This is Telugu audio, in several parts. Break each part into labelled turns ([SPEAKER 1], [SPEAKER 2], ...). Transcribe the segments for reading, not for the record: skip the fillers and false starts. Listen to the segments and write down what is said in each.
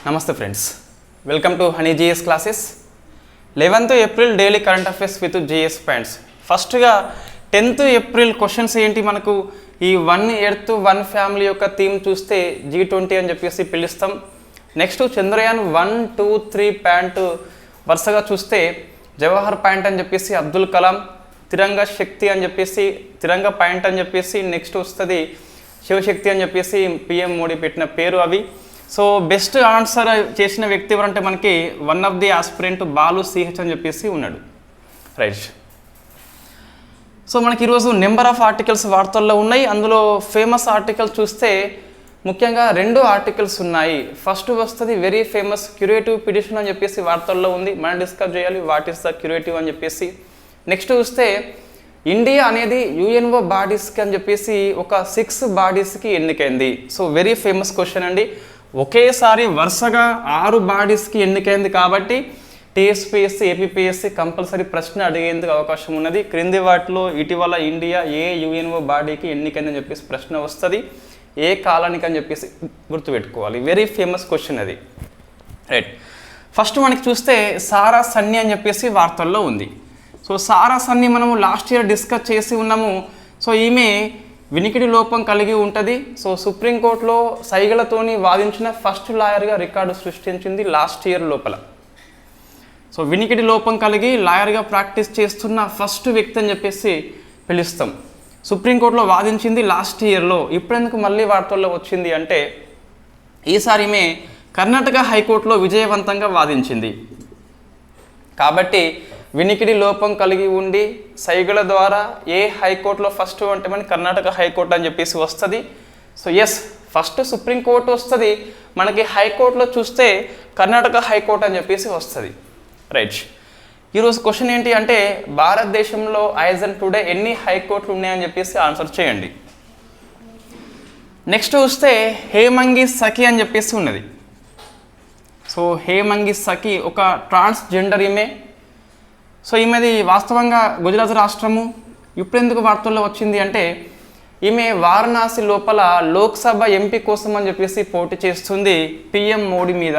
[SPEAKER 1] నమస్తే friends, welcome to Honey GS classes. 11th April daily current affairs with GS points. ఫస్ట్గా 10th April క్వశ్చన్స్ ఏంటి మనకు ఈ 1 Earth 1 ఫ్యామిలీ యొక్క థీమ్ చూస్తే G20 అని చెప్పేసి పిలుస్తాం. నెక్స్ట్ చంద్రయాన్ 1, 2, 3 పాయింట్ వరుసగా చూస్తే జవహర్ పాయింట్ అని చెప్పేసి అబ్దుల్ కలాం, తిరంగా శక్తి అని చెప్పేసి తిరంగా పాయింట్ అని చెప్పేసి నెక్స్ట్ వస్తుంది శివశక్తి అని చెప్పేసి పిఎం మోడీ పెట్టిన పేరు అవి. సో బెస్ట్ ఆన్సర్ చేసిన వ్యక్తి ఎవరంటే మనకి one of the aspirant Balu CH అని చెప్పేసి ఉన్నాడు. రైట్. సో మనకి ఈరోజు నెంబర్ ఆఫ్ ఆర్టికల్స్ వార్తల్లో ఉన్నాయి. అందులో ఫేమస్ ఆర్టికల్ చూస్తే ముఖ్యంగా 2 ఆర్టికల్స్ ఉన్నాయి. ఫస్ట్ వస్తుంది వెరీ ఫేమస్ క్యూరేటివ్ పిటిషన్ అని చెప్పేసి వార్తల్లో ఉంది, మనం డిస్కస్ చేయాలి వాట్ ఈస్ ద క్యూరేటివ్ అని చెప్పేసి. నెక్స్ట్ చూస్తే ఇండియా అనేది యుఎన్ఓ బాడీస్కి అని చెప్పేసి ఒక 6 బాడీస్కి ఎన్నికైంది. సో వెరీ ఫేమస్ క్వశ్చన్ అండి. ఒకేసారి వరుసగా 6 బాడీస్కి ఎన్నికైంది కాబట్టి టీఎస్పీఎస్సీ, ఏపీపీఎస్సీ కంపల్సరీ ప్రశ్న అడిగేందుకు అవకాశం ఉన్నది. క్రింది వాటిలో ఇటీవల ఇండియా ఏ యుఎన్ఓ బాడీకి ఎన్నికైందని చెప్పేసి ప్రశ్న వస్తుంది, ఏ కాలానికి అని చెప్పేసి గుర్తుపెట్టుకోవాలి. వెరీ ఫేమస్ క్వశ్చన్ అది. రైట్. ఫస్ట్ మనకి చూస్తే సారా సన్ని అని చెప్పేసి వార్తల్లో ఉంది. సో సారా సన్ని మనము లాస్ట్ ఇయర్ డిస్కస్ చేసి ఉన్నాము. సో ఈమె వినికిడి లోపం కలిగి ఉంటుంది. సో సుప్రీంకోర్టులో సైగలతోని వాదించిన ఫస్ట్ లాయర్గా రికార్డు సృష్టించింది లాస్ట్ ఇయర్ లోపల. సో వినికిడి లోపం కలిగి లాయర్గా ప్రాక్టీస్ చేస్తున్న ఫస్ట్ వ్యక్తి అని చెప్పేసి పిలుస్తాం. సుప్రీంకోర్టులో వాదించింది లాస్ట్ ఇయర్లో. ఇప్పుడెందుకు మళ్ళీ వార్తల్లో వచ్చింది అంటే ఈసారి ఈమె కర్ణాటక హైకోర్టులో విజయవంతంగా వాదించింది. కాబట్టి వినికిడి లోపం కలిగి ఉండి సైగల ద్వారా ఏ హైకోర్టులో ఫస్ట్ అంటే మనకి కర్ణాటక హైకోర్టు అని చెప్పేసి వస్తుంది. సో ఎస్, ఫస్ట్ సుప్రీంకోర్టు వస్తుంది, మనకి హైకోర్టులో చూస్తే కర్ణాటక హైకోర్టు అని చెప్పేసి వస్తుంది. రైట్. ఈరోజు క్వశ్చన్ ఏంటి అంటే భారతదేశంలో యాజ్ అండ్ టుడే ఎన్ని హైకోర్టులు ఉన్నాయని చెప్పేసి ఆన్సర్ చేయండి. నెక్స్ట్ చూస్తే హేమంగి సఖి అని చెప్పేసి ఉన్నది. సో హేమంగి సఖి ఒక ట్రాన్స్జెండర్ ఈమె. సో ఈమెది వాస్తవంగా గుజరాత్ రాష్ట్రము. ఇప్పుడెందుకు వార్తల్లో వచ్చింది అంటే ఈమె వారణాసి లోపల లోక్సభ ఎంపీ కోసం అని చెప్పేసి పోటీ చేస్తుంది పిఎం మోడీ మీద,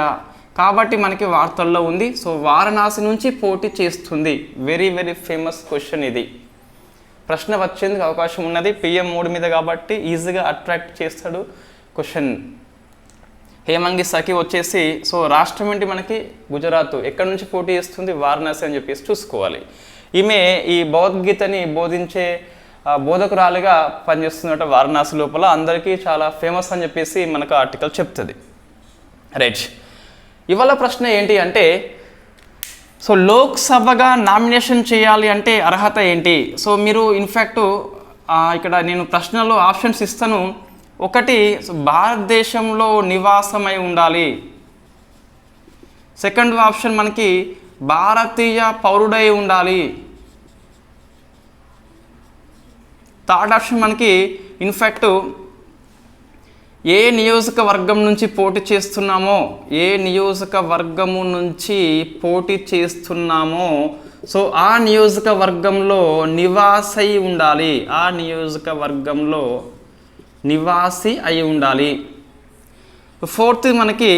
[SPEAKER 1] కాబట్టి మనకి వార్తల్లో ఉంది. సో వారణాసి నుంచి పోటీ చేస్తుంది. వెరీ వెరీ ఫేమస్ క్వశ్చన్ ఇది. ప్రశ్న వచ్చేందుకు అవకాశం ఉన్నది పిఎం మోడీ మీద కాబట్టి ఈజీగా అట్రాక్ట్ చేస్తాడు క్వశ్చన్. హేమంగి సఖి వచ్చేసి సో రాష్ట్రం ఏంటి మనకి గుజరాత్, ఎక్కడి నుంచి పోటీ చేస్తుంది వారణాసి అని చెప్పేసి చూసుకోవాలి. ఈమె ఈ భగవద్గీతని బోధించే బోధకురాలుగా పనిచేస్తున్నట్టు వారణాసి లోపల, అందరికీ చాలా ఫేమస్ అని చెప్పేసి మనకు ఆర్టికల్ చెప్తుంది. రైట్. ఇవాళ ప్రశ్న ఏంటి అంటే సో లోక్సభగా నామినేషన్ చేయాలి అంటే అర్హత ఏంటి? సో మీరు ఇన్ఫ్యాక్ట్ ఇక్కడ నేను ప్రశ్నలో ఆప్షన్స్ ఇస్తాను. ఒకటి, భారతదేశంలో నివాసమై ఉండాలి. సెకండ్ ఆప్షన్ మనకి భారతీయ పౌరుడై ఉండాలి. థర్డ్ ఆప్షన్ మనకి ఇన్ఫ్యాక్ట్ ఏ నియోజకవర్గం నుంచి పోటీ చేస్తున్నామో, ఏ నియోజకవర్గము నుంచి పోటీ చేస్తున్నామో సో ఆ నియోజకవర్గంలో నివాసై ఉండాలి. ఆ నియోజకవర్గంలో నివాసి అయి ఉండాలి. ఫోర్త్ మనకి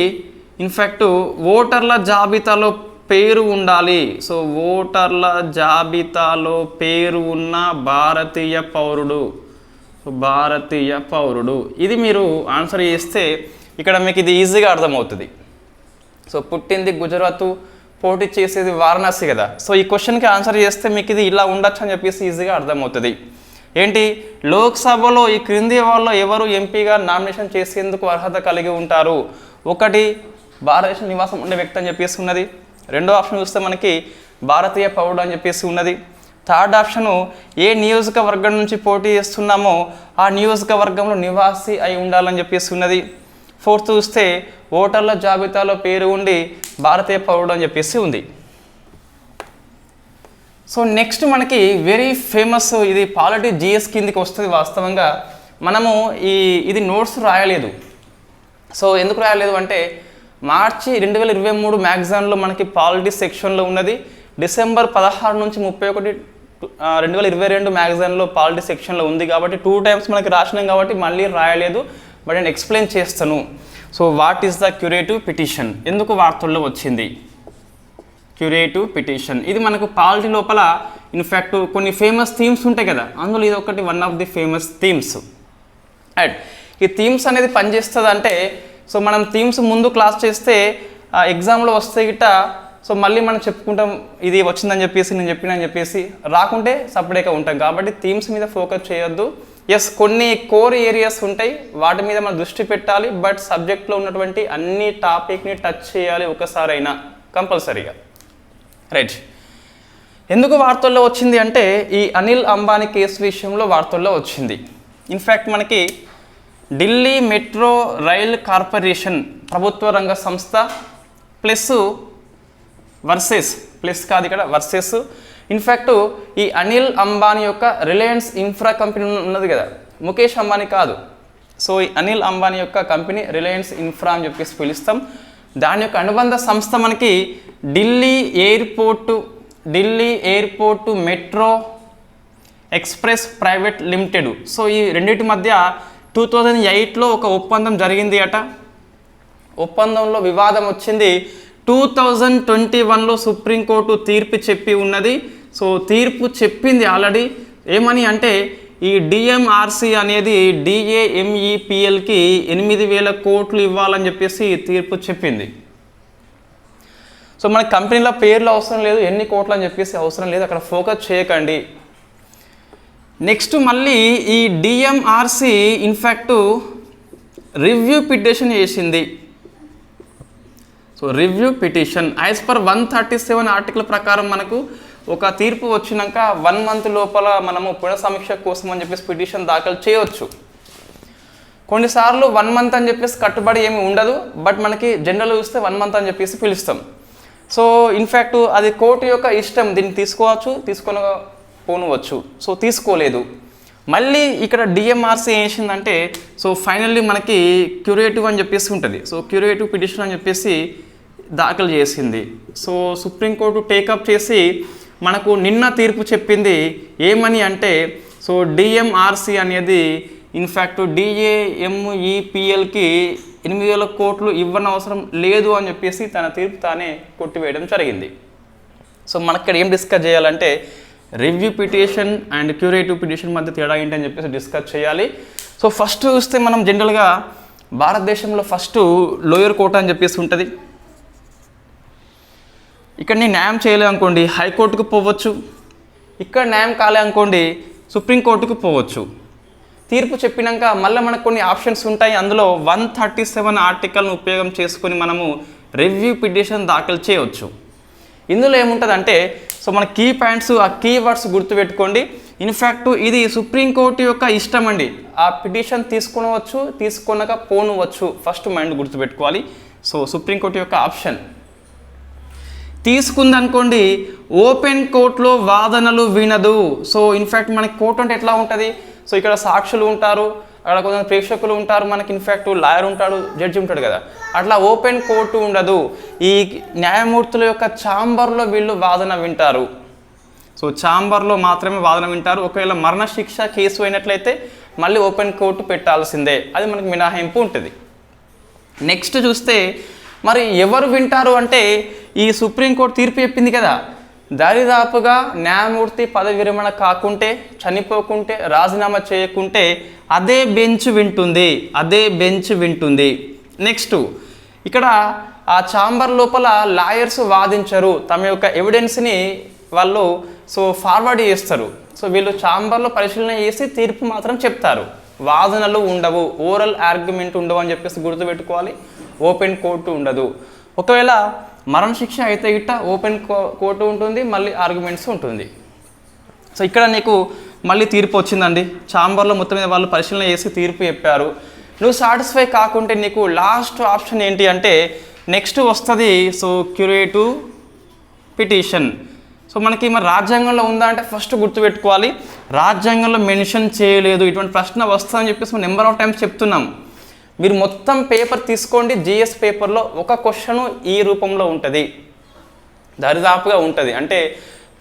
[SPEAKER 1] ఇన్ఫ్యాక్ట్ ఓటర్ల జాబితాలో పేరు ఉండాలి. సో ఓటర్ల జాబితాలో పేరు ఉన్న భారతీయ పౌరుడు, భారతీయ పౌరుడు. ఇది మీరు ఆన్సర్ చేస్తే ఇక్కడ మీకు ఇది ఈజీగా అర్థమవుతుంది. సో పుట్టింది గుజరాత్, పోటీ చేసేది వారణాసి కదా. సో ఈ క్వశ్చన్కి ఆన్సర్ చేస్తే మీకు ఇది ఇలా ఉండొచ్చు అని చెప్పేసి ఈజీగా అర్థమవుతుంది. ఏంటి, లోక్సభలో ఈ క్రింది వాళ్ళలో ఎవరు ఎంపీగా నామినేషన్ చేసేందుకు అర్హత కలిగి ఉంటారు? ఒకటి, భారతదేశ నివాసం ఉండే వ్యక్తి అని చెప్పేసి ఉన్నది. రెండో ఆప్షన్ చూస్తే మనకి భారతీయ పౌరుడు అని చెప్పేసి ఉన్నది. థర్డ్ ఆప్షను ఏ నియోజకవర్గం నుంచి పోటీ చేస్తున్నామో ఆ నియోజకవర్గంలో నివాసి అయి ఉండాలని చెప్పేసి ఉన్నది. ఫోర్త్ చూస్తే ఓటర్ల జాబితాలో పేరు ఉండి భారతీయ పౌరుడు అని చెప్పేసి ఉంది. సో నెక్స్ట్ మనకి వెరీ ఫేమస్, ఇది పాలిటీ జిఎస్ కిందికి వస్తుంది. వాస్తవంగా మనము ఇది నోట్స్ రాయలేదు. సో ఎందుకు రాయలేదు అంటే మార్చి 2023 మ్యాగజైన్లో మనకి పాలిటీ సెక్షన్లో ఉన్నది. డిసెంబర్ 16 నుంచి 31, 2022 మ్యాగజైన్లో పాలిటీ సెక్షన్లో ఉంది కాబట్టి 2 times మనకి రాసినాం కాబట్టి మళ్ళీ రాయలేదు. బట్ నేను ఎక్స్ప్లెయిన్ చేస్తాను. So what is the curative petition, ఎందుకు వార్తల్లో వచ్చింది క్యూరేటివ్ పిటిషన్? ఇది మనకు పాలిటీ లోపల ఇన్ఫ్యాక్ట్ కొన్ని ఫేమస్ థీమ్స్ ఉంటాయి కదా, అందులో ఇది ఒకటి one of the famous themes. Right, ఈ థీమ్స్ అనేది పనిచేస్తుంది అంటే, సో మనం థీమ్స్ ముందు క్లాస్ చేస్తే ఎగ్జామ్లో వస్తే గిట్ట సో మళ్ళీ మనం చెప్పుకుంటాం ఇది వచ్చిందని చెప్పేసి నేను చెప్పినని చెప్పేసి, రాకుంటే సపరేట్గా ఉంటాం. కాబట్టి థీమ్స్ మీద ఫోకస్ చేయొద్దు. ఎస్, కొన్ని కోర్ ఏరియాస్ ఉంటాయి, వాటి మీద మనం దృష్టి పెట్టాలి. బట్ సబ్జెక్ట్లో ఉన్నటువంటి అన్ని టాపిక్ని టచ్ చేయాలి ఒకసారైనా కంపల్సరీగా. రైట్, ఎందుకు వార్తల్లో వచ్చింది అంటే ఈ అనిల్ అంబానీ కేసు విషయంలో వార్తల్లో వచ్చింది. ఇన్ఫ్యాక్ట్ మనకి ఢిల్లీ మెట్రో రైల్ కార్పొరేషన్ ప్రభుత్వ రంగ సంస్థ ప్లస్ కాదు ఇక్కడ వర్సెస్ ఇన్ఫ్యాక్ట్ ఈ అనిల్ అంబానీ యొక్క రిలయన్స్ ఇన్ఫ్రా కంపెనీ ఉన్నది కదా, ముఖేష్ అంబానీ కాదు. సో ఈ అనిల్ అంబానీ యొక్క కంపెనీ రిలయన్స్ ఇన్ఫ్రా అని చెప్పేసి పిలుస్తాం. దాని యొక్క అనుబంధ సంస్థ మనకి Delhi airport metro express private limited. So ఈ రెండింటి మధ్య 2008లో ఒక ఒప్పందం జరిగింది అట. ఒప్పందంలో వివాదం వచ్చింది. 2021లో సుప్రీంకోర్టు తీర్పు చెప్పి ఉన్నది. సో తీర్పు చెప్పింది ఆల్రెడీ ఏమని అంటే ఈ డిఎంఆర్సి అనేది డిఏఎంఈపిఎల్కి 8,000 కోట్లు ఇవ్వాలని చెప్పేసి తీర్పు చెప్పింది. సో మన కంపెనీల పేర్లు అవసరం లేదు, ఎన్ని కోట్లు అని చెప్పేసి అవసరం లేదు, అక్కడ ఫోకస్ చేయకండి. నెక్స్ట్ మళ్ళీ ఈ డిఎంఆర్సి ఇన్ఫ్యాక్ట్ రివ్యూ పిటిషన్ చేసింది. So review petition as per 137 article ప్రకారం మనకు ఒక తీర్పు వచ్చినాక 1 మంత్ లోపల మనము పునఃసమీక్ష కోసం అని చెప్పేసి పిటిషన్ దాఖలు చేయవచ్చు. కొన్నిసార్లు 1 మంత్ అని చెప్పేసి కట్టుబడి ఏమి ఉండదు, బట్ మనకి జనరల్ చూస్తే 1 మంత్ అని చెప్పేసి పిలుస్తాం. సో ఇన్ఫ్యాక్ట్ అది కోర్టు యొక్క ఇష్టం, దీన్ని తీసుకోవచ్చు, పోనవచ్చు. సో తీసుకోలేదు. మళ్ళీ ఇక్కడ డిఎంఆర్సి ఏం చేసిందంటే సో ఫైనల్లీ మనకి క్యూరేటివ్ అని చెప్పేసి ఉంటుంది. సో క్యూరేటివ్ పిటిషన్ అని చెప్పేసి దాఖలు చేసింది. సో సుప్రీంకోర్టు టేకప్ చేసి మనకు నిన్న తీర్పు చెప్పింది ఏమని అంటే సో డిఎంఆర్సి అనేది ఇన్ఫ్యాక్ట్ డిఏఎంఈపిఎల్కి 8,000 కోట్లు ఇవ్వనవసరం లేదు అని చెప్పేసి తన తీర్పు తానే కొట్టివేయడం జరిగింది. సో మనకి ఇక్కడ ఏం డిస్కస్ చేయాలంటే review petition and curative petition మధ్య తేడా ఏంటని చెప్పేసి డిస్కస్ చేయాలి. సో ఫస్ట్ చూస్తే మనం జనరల్గా భారతదేశంలో ఫస్ట్ లోయర్ కోర్ట్ అని చెప్పేసి ఉంటుంది. ఇక్కడ నేను న్యాయం చేయలే అనుకోండి హైకోర్టుకు పోవచ్చు, ఇక్కడ న్యాయం కాలే అనుకోండి సుప్రీంకోర్టుకు పోవచ్చు. తీర్పు చెప్పినాక మళ్ళీ మనకు కొన్ని ఆప్షన్స్ ఉంటాయి. అందులో 137 ఆర్టికల్ను ఉపయోగం చేసుకొని మనము రివ్యూ పిటిషన్ దాఖలు చేయవచ్చు. ఇందులో ఏముంటుందంటే సో మన కీ పాయింట్స్, ఆ కీవర్డ్స్ గుర్తుపెట్టుకోండి. ఇన్ఫ్యాక్ట్ ఇది సుప్రీంకోర్టు యొక్క ఇష్టం అండి. ఆ పిటిషన్ తీసుకొనవచ్చు, తీసుకొనక పోనవచ్చు. ఫస్ట్ మైండ్ గుర్తుపెట్టుకోవాలి. సో సుప్రీంకోర్టు యొక్క ఆప్షన్ తీసుకుందనుకోండి ఓపెన్ కోర్టులో వాదనలు వినదు. సో ఇన్ఫ్యాక్ట్ మనకి కోర్టు అంటే ఎట్లా ఉంటుంది, సో ఇక్కడ సాక్షులు ఉంటారు, అక్కడ కొంతమంది ప్రేక్షకులు ఉంటారు, మనకి ఇన్ఫ్యాక్ట్ లాయర్ ఉంటాడు, జడ్జి ఉంటాడు కదా, అట్లా ఓపెన్ కోర్టు ఉండదు. ఈ న్యాయమూర్తుల యొక్క ఛాంబర్లో వీళ్ళు వాదన వింటారు. సో ఛాంబర్లో మాత్రమే వాదన వింటారు. ఒకవేళ మరణశిక్ష కేసు అయినట్లయితే మళ్ళీ ఓపెన్ కోర్టు పెట్టాల్సిందే, అది మనకి మినహాయింపు ఉంటుంది. నెక్స్ట్ చూస్తే మరి ఎవరు వింటారు అంటే ఈ సుప్రీంకోర్టు తీర్పు చెప్పింది కదా, దరిదాపుగా న్యాయమూర్తి పదవి విరమణ కాకుంటే, చనిపోకుంటే, రాజీనామా చేయకుంటే అదే బెంచ్ వింటుంది. నెక్స్ట్ ఇక్కడ ఆ ఛాంబర్ లోపల లాయర్స్ వాదించరు, తమ యొక్క ఎవిడెన్స్ని వాళ్ళు సో ఫార్వర్డ్ చేస్తారు. సో వీళ్ళు ఛాంబర్లో పరిశీలన చేసి తీర్పు మాత్రం చెప్తారు, వాదనలు ఉండవు, ఓరల్ ఆర్గ్యుమెంట్ ఉండవు అని చెప్పేసి గుర్తుపెట్టుకోవాలి. ఓపెన్ కోర్టు ఉండదు. ఒకవేళ మరణశిక్ష అయితే గిట్ట ఓపెన్ కోర్టు ఉంటుంది, మళ్ళీ ఆర్గ్యుమెంట్స్ ఉంటుంది. సో ఇక్కడ నీకు మళ్ళీ తీర్పు వచ్చిందండి, ఛాంబర్లో మొత్తం మీద వాళ్ళు పరిశీలన చేసి తీర్పు చెప్పారు. నువ్వు సాటిస్ఫై కాకుంటే నీకు లాస్ట్ ఆప్షన్ ఏంటి అంటే నెక్స్ట్ వస్తుంది సో క్యూరేటివ్ పిటిషన్. సో మనకి మరి రాజ్యాంగంలో ఉందా అంటే ఫస్ట్ గుర్తుపెట్టుకోవాలి, రాజ్యాంగంలో మెన్షన్ చేయలేదు. ఇటువంటి ప్రశ్న వస్తుందని చెప్పేసి మనం నెంబర్ ఆఫ్ టైమ్స్ చెప్తున్నాం. మీరు మొత్తం పేపర్ తీసుకోండి, జిఎస్ పేపర్లో ఒక క్వశ్చను ఈ రూపంలో ఉంటుంది, దరిదాపుగా ఉంటుంది. అంటే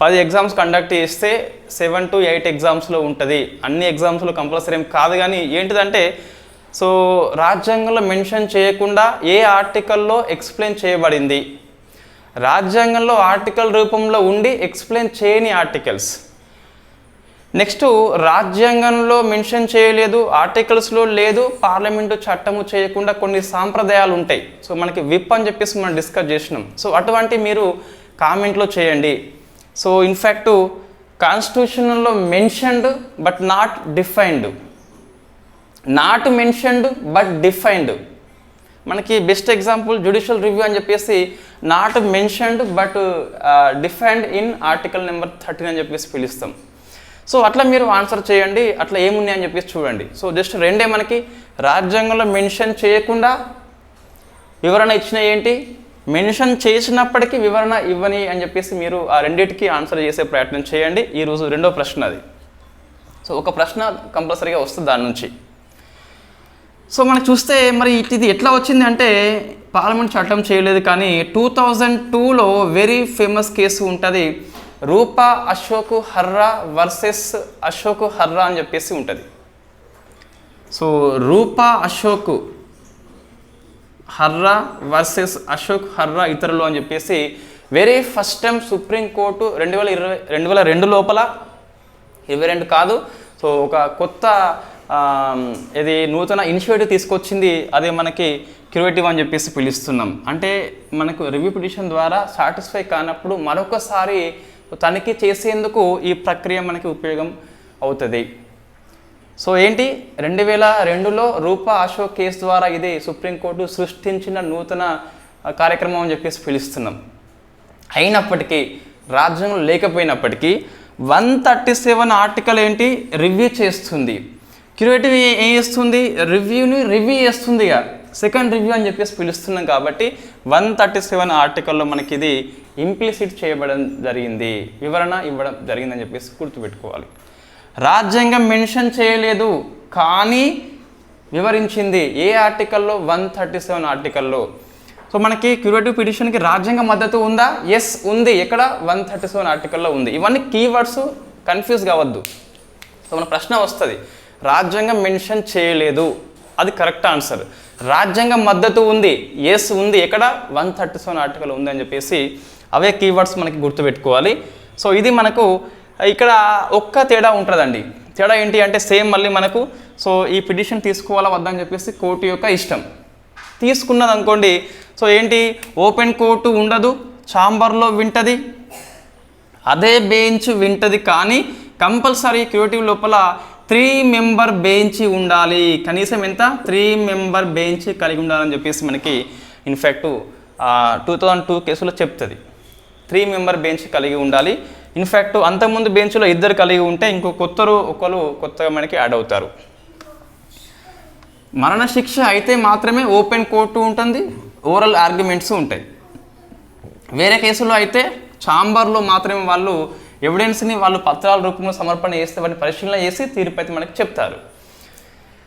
[SPEAKER 1] 10 ఎగ్జామ్స్ కండక్ట్ చేస్తే 7 to 8 ఎగ్జామ్స్లో ఉంటుంది. అన్ని ఎగ్జామ్స్లో కంపల్సరీ ఏం కాదు, కానీ ఏంటిదంటే సో రాజ్యాంగంలో మెన్షన్ చేయకుండా ఏ ఆర్టికల్లో ఎక్స్ప్లెయిన్ చేయబడింది? రాజ్యాంగంలో ఆర్టికల్ రూపంలో ఉండి ఎక్స్ప్లెయిన్ చేయని ఆర్టికల్స్. నెక్స్ట్, రాజ్యాంగంలో మెన్షన్ చేయలేదు, ఆర్టికల్స్లో లేదు, పార్లమెంటు చట్టము చేయకుండా కొన్ని సాంప్రదాయాలు ఉంటాయి. సో మనకి విప్ అని చెప్పేసి మనం డిస్కస్ చేసినాం. సో అటువంటి మీరు కామెంట్లో చేయండి. సో ఇన్ఫ్యాక్ట్ కాన్స్టిట్యూషన్లో mentioned but not defined, not mentioned but defined. మనకి బెస్ట్ ఎగ్జాంపుల్ జ్యుడిషియల్ రివ్యూ అని చెప్పేసి not mentioned but defined in article number 13 అని చెప్పేసి పిలుస్తాం. సో అట్లా మీరు ఆన్సర్ చేయండి, అట్లా ఏమున్నాయి అని చెప్పేసి చూడండి. సో జస్ట్ రెండే మనకి రాజ్యాంగంలో మెన్షన్ చేయకుండా వివరణ ఇచ్చిన ఏంటి, మెన్షన్ చేసినప్పటికీ వివరణ ఇవ్వని అని చెప్పేసి మీరు ఆ రెండింటికి ఆన్సర్ చేసే ప్రయత్నం చేయండి. ఈరోజు రెండో ప్రశ్న అది. సో ఒక ప్రశ్న కంపల్సరీగా వస్తుంది దాని నుంచి. సో మనకు చూస్తే మరి ఇది ఎట్లా వచ్చింది అంటే పార్లమెంట్ చట్టం చేయలేదు, కానీ 2002లో వెరీ ఫేమస్ కేసు ఉంటుంది, రూపా అశోక్ హర్రా వర్సెస్ అశోక్ హర్రా అని చెప్పేసి ఉంటుంది. సో రూపా అశోక్ హర్రా వర్సెస్ అశోక్ హర్రా ఇతరులు అని చెప్పేసి వెరీ ఫస్ట్ టైం సుప్రీంకోర్టు 2022 లోపల, 22 కాదు, సో ఒక కొత్త ఇది నూతన ఇనిషియేటివ్ తీసుకొచ్చింది. అదే మనకి క్యూరేటివ్ అని చెప్పేసి పిలుస్తున్నాం. అంటే మనకు రివ్యూ పిటిషన్ ద్వారా సాటిస్ఫై కానప్పుడు మరొకసారి తనిఖీ చేసేందుకు ఈ ప్రక్రియ మనకి ఉపయోగం అవుతుంది. సో ఏంటి, 2002లో రూపా అశోక్ కేసు ద్వారా ఇది సుప్రీంకోర్టు సృష్టించిన నూతన కార్యక్రమం అని చెప్పేసి పిలుస్తున్నాం. అయినప్పటికీ రాజ్యాంగం లేకపోయినప్పటికీ 137 ఆర్టికల్ ఏంటి, రివ్యూ చేస్తుంది. క్యూరేటివ్ ఏం చేస్తుంది, రివ్యూ చేస్తుంది. ఇక సెకండ్ రివ్యూ అని చెప్పేసి పిలుస్తున్నాం కాబట్టి 137 ఆర్టికల్లో మనకి ఇది ఇంప్లిసిట్ చేయబడడం జరిగింది, వివరణ ఇవ్వడం జరిగిందని చెప్పేసి గుర్తుపెట్టుకోవాలి. రాజ్యాంగం మెన్షన్ చేయలేదు కానీ వివరించింది. ఏ ఆర్టికల్లో, 137 ఆర్టికల్లో. సో మనకి క్యూరేటివ్ పిటిషన్కి రాజ్యాంగ మద్దతు ఉందా? ఎస్ ఉంది. ఎక్కడ? 137 ఆర్టికల్లో ఉంది. ఇవన్నీ కీవర్డ్స్, కన్ఫ్యూజ్ కావద్దు. సో మన ప్రశ్న వస్తుంది, రాజ్యాంగం మెన్షన్ చేయలేదు, అది కరెక్ట్ ఆన్సర్. రాజ్యాంగ మద్దతు ఉంది, ఎస్ ఉంది. ఎక్కడ? 137 ఆర్టికల్ ఉంది అని చెప్పేసి అవే కీవర్డ్స్ మనకి గుర్తుపెట్టుకోవాలి. సో ఇది మనకు ఇక్కడ ఒక్క తేడా ఉంటుందండి. తేడా ఏంటి అంటే సేమ్ మళ్ళీ మనకు సో ఈ పిటిషన్ తీసుకోవాలా వద్దని చెప్పేసి కోర్టు యొక్క ఇష్టం. తీసుకున్నది అనుకోండి, సో ఏంటి, ఓపెన్ కోర్టు ఉండదు, ఛాంబర్లో వింటది, అదే బెంచ్ వింటది. కానీ కంపల్సరీ క్యూరేటివ్ లోపల 3 మెంబర్ బెంచ్ ఉండాలి. కనీసం ఎంత? 3 మెంబర్ బెంచ్ కలిగి ఉండాలని చెప్పేసి మనకి ఇన్ఫ్యాక్ట్ 2002 కేసులో చెప్తుంది. 3 మెంబర్ బెంచ్ కలిగి ఉండాలి. ఇన్ఫ్యాక్ట్ అంతకుముందు బెంచ్లో 2 కలిగి ఉంటే ఒకరు కొత్తగా మనకి యాడ్ అవుతారు. మరణశిక్ష అయితే మాత్రమే ఓపెన్ కోర్టు ఉంటుంది, ఓరల్ ఆర్గ్యుమెంట్స్ ఉంటాయి. వేరే కేసులో అయితే ఛాంబర్లో మాత్రమే వాళ్ళు ఎవిడెన్స్ని వాళ్ళు పత్రాల రూపంలో సమర్పణ చేస్తే వాటిని పరిశీలన చేసి తీర్పు అయితే మనకి చెప్తారు.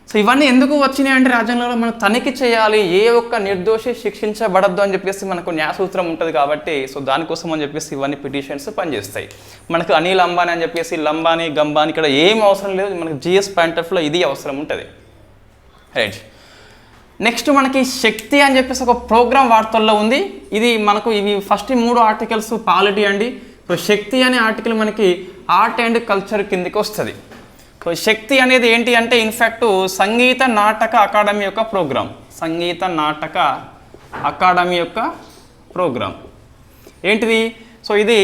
[SPEAKER 1] సో ఇవన్నీ ఎందుకు వచ్చినాయి అంటే రాజ్యాంగంలో మనం తనిఖీ చేయాలి, ఏ ఒక్క నిర్దోషి శిక్షించబడద్దు అని చెప్పేసి మనకు న్యాయసూత్రం ఉంటుంది కాబట్టి. సో దానికోసం అని చెప్పేసి ఇవన్నీ పిటిషన్స్ పనిచేస్తాయి. మనకు అనిల్ అంబానీ అని చెప్పేసి లంబానీ గంబానీ ఇక్కడ ఏం అవసరం లేదు, మనకు జిఎస్ పాయింట్ ఆఫ్ లో ఇది అవసరం ఉంటుంది. రైట్. నెక్స్ట్ మనకి శక్తి అని చెప్పేసి ఒక ప్రోగ్రామ్ వార్తల్లో ఉంది. ఇది మనకు ఇవి ఫస్ట్ 3 ఆర్టికల్స్ పాలిటీ అండి. సో శక్తి అనే ఆర్టికల్ మనకి ఆర్ట్ అండ్ కల్చర్ కిందకి వస్తుంది. సో శక్తి అనేది ఏంటి అంటే ఇన్ఫ్యాక్ట్ సంగీత నాటక అకాడమీ యొక్క ప్రోగ్రామ్. సంగీత నాటక అకాడమీ యొక్క ప్రోగ్రామ్ ఏంటిది? సో ఇది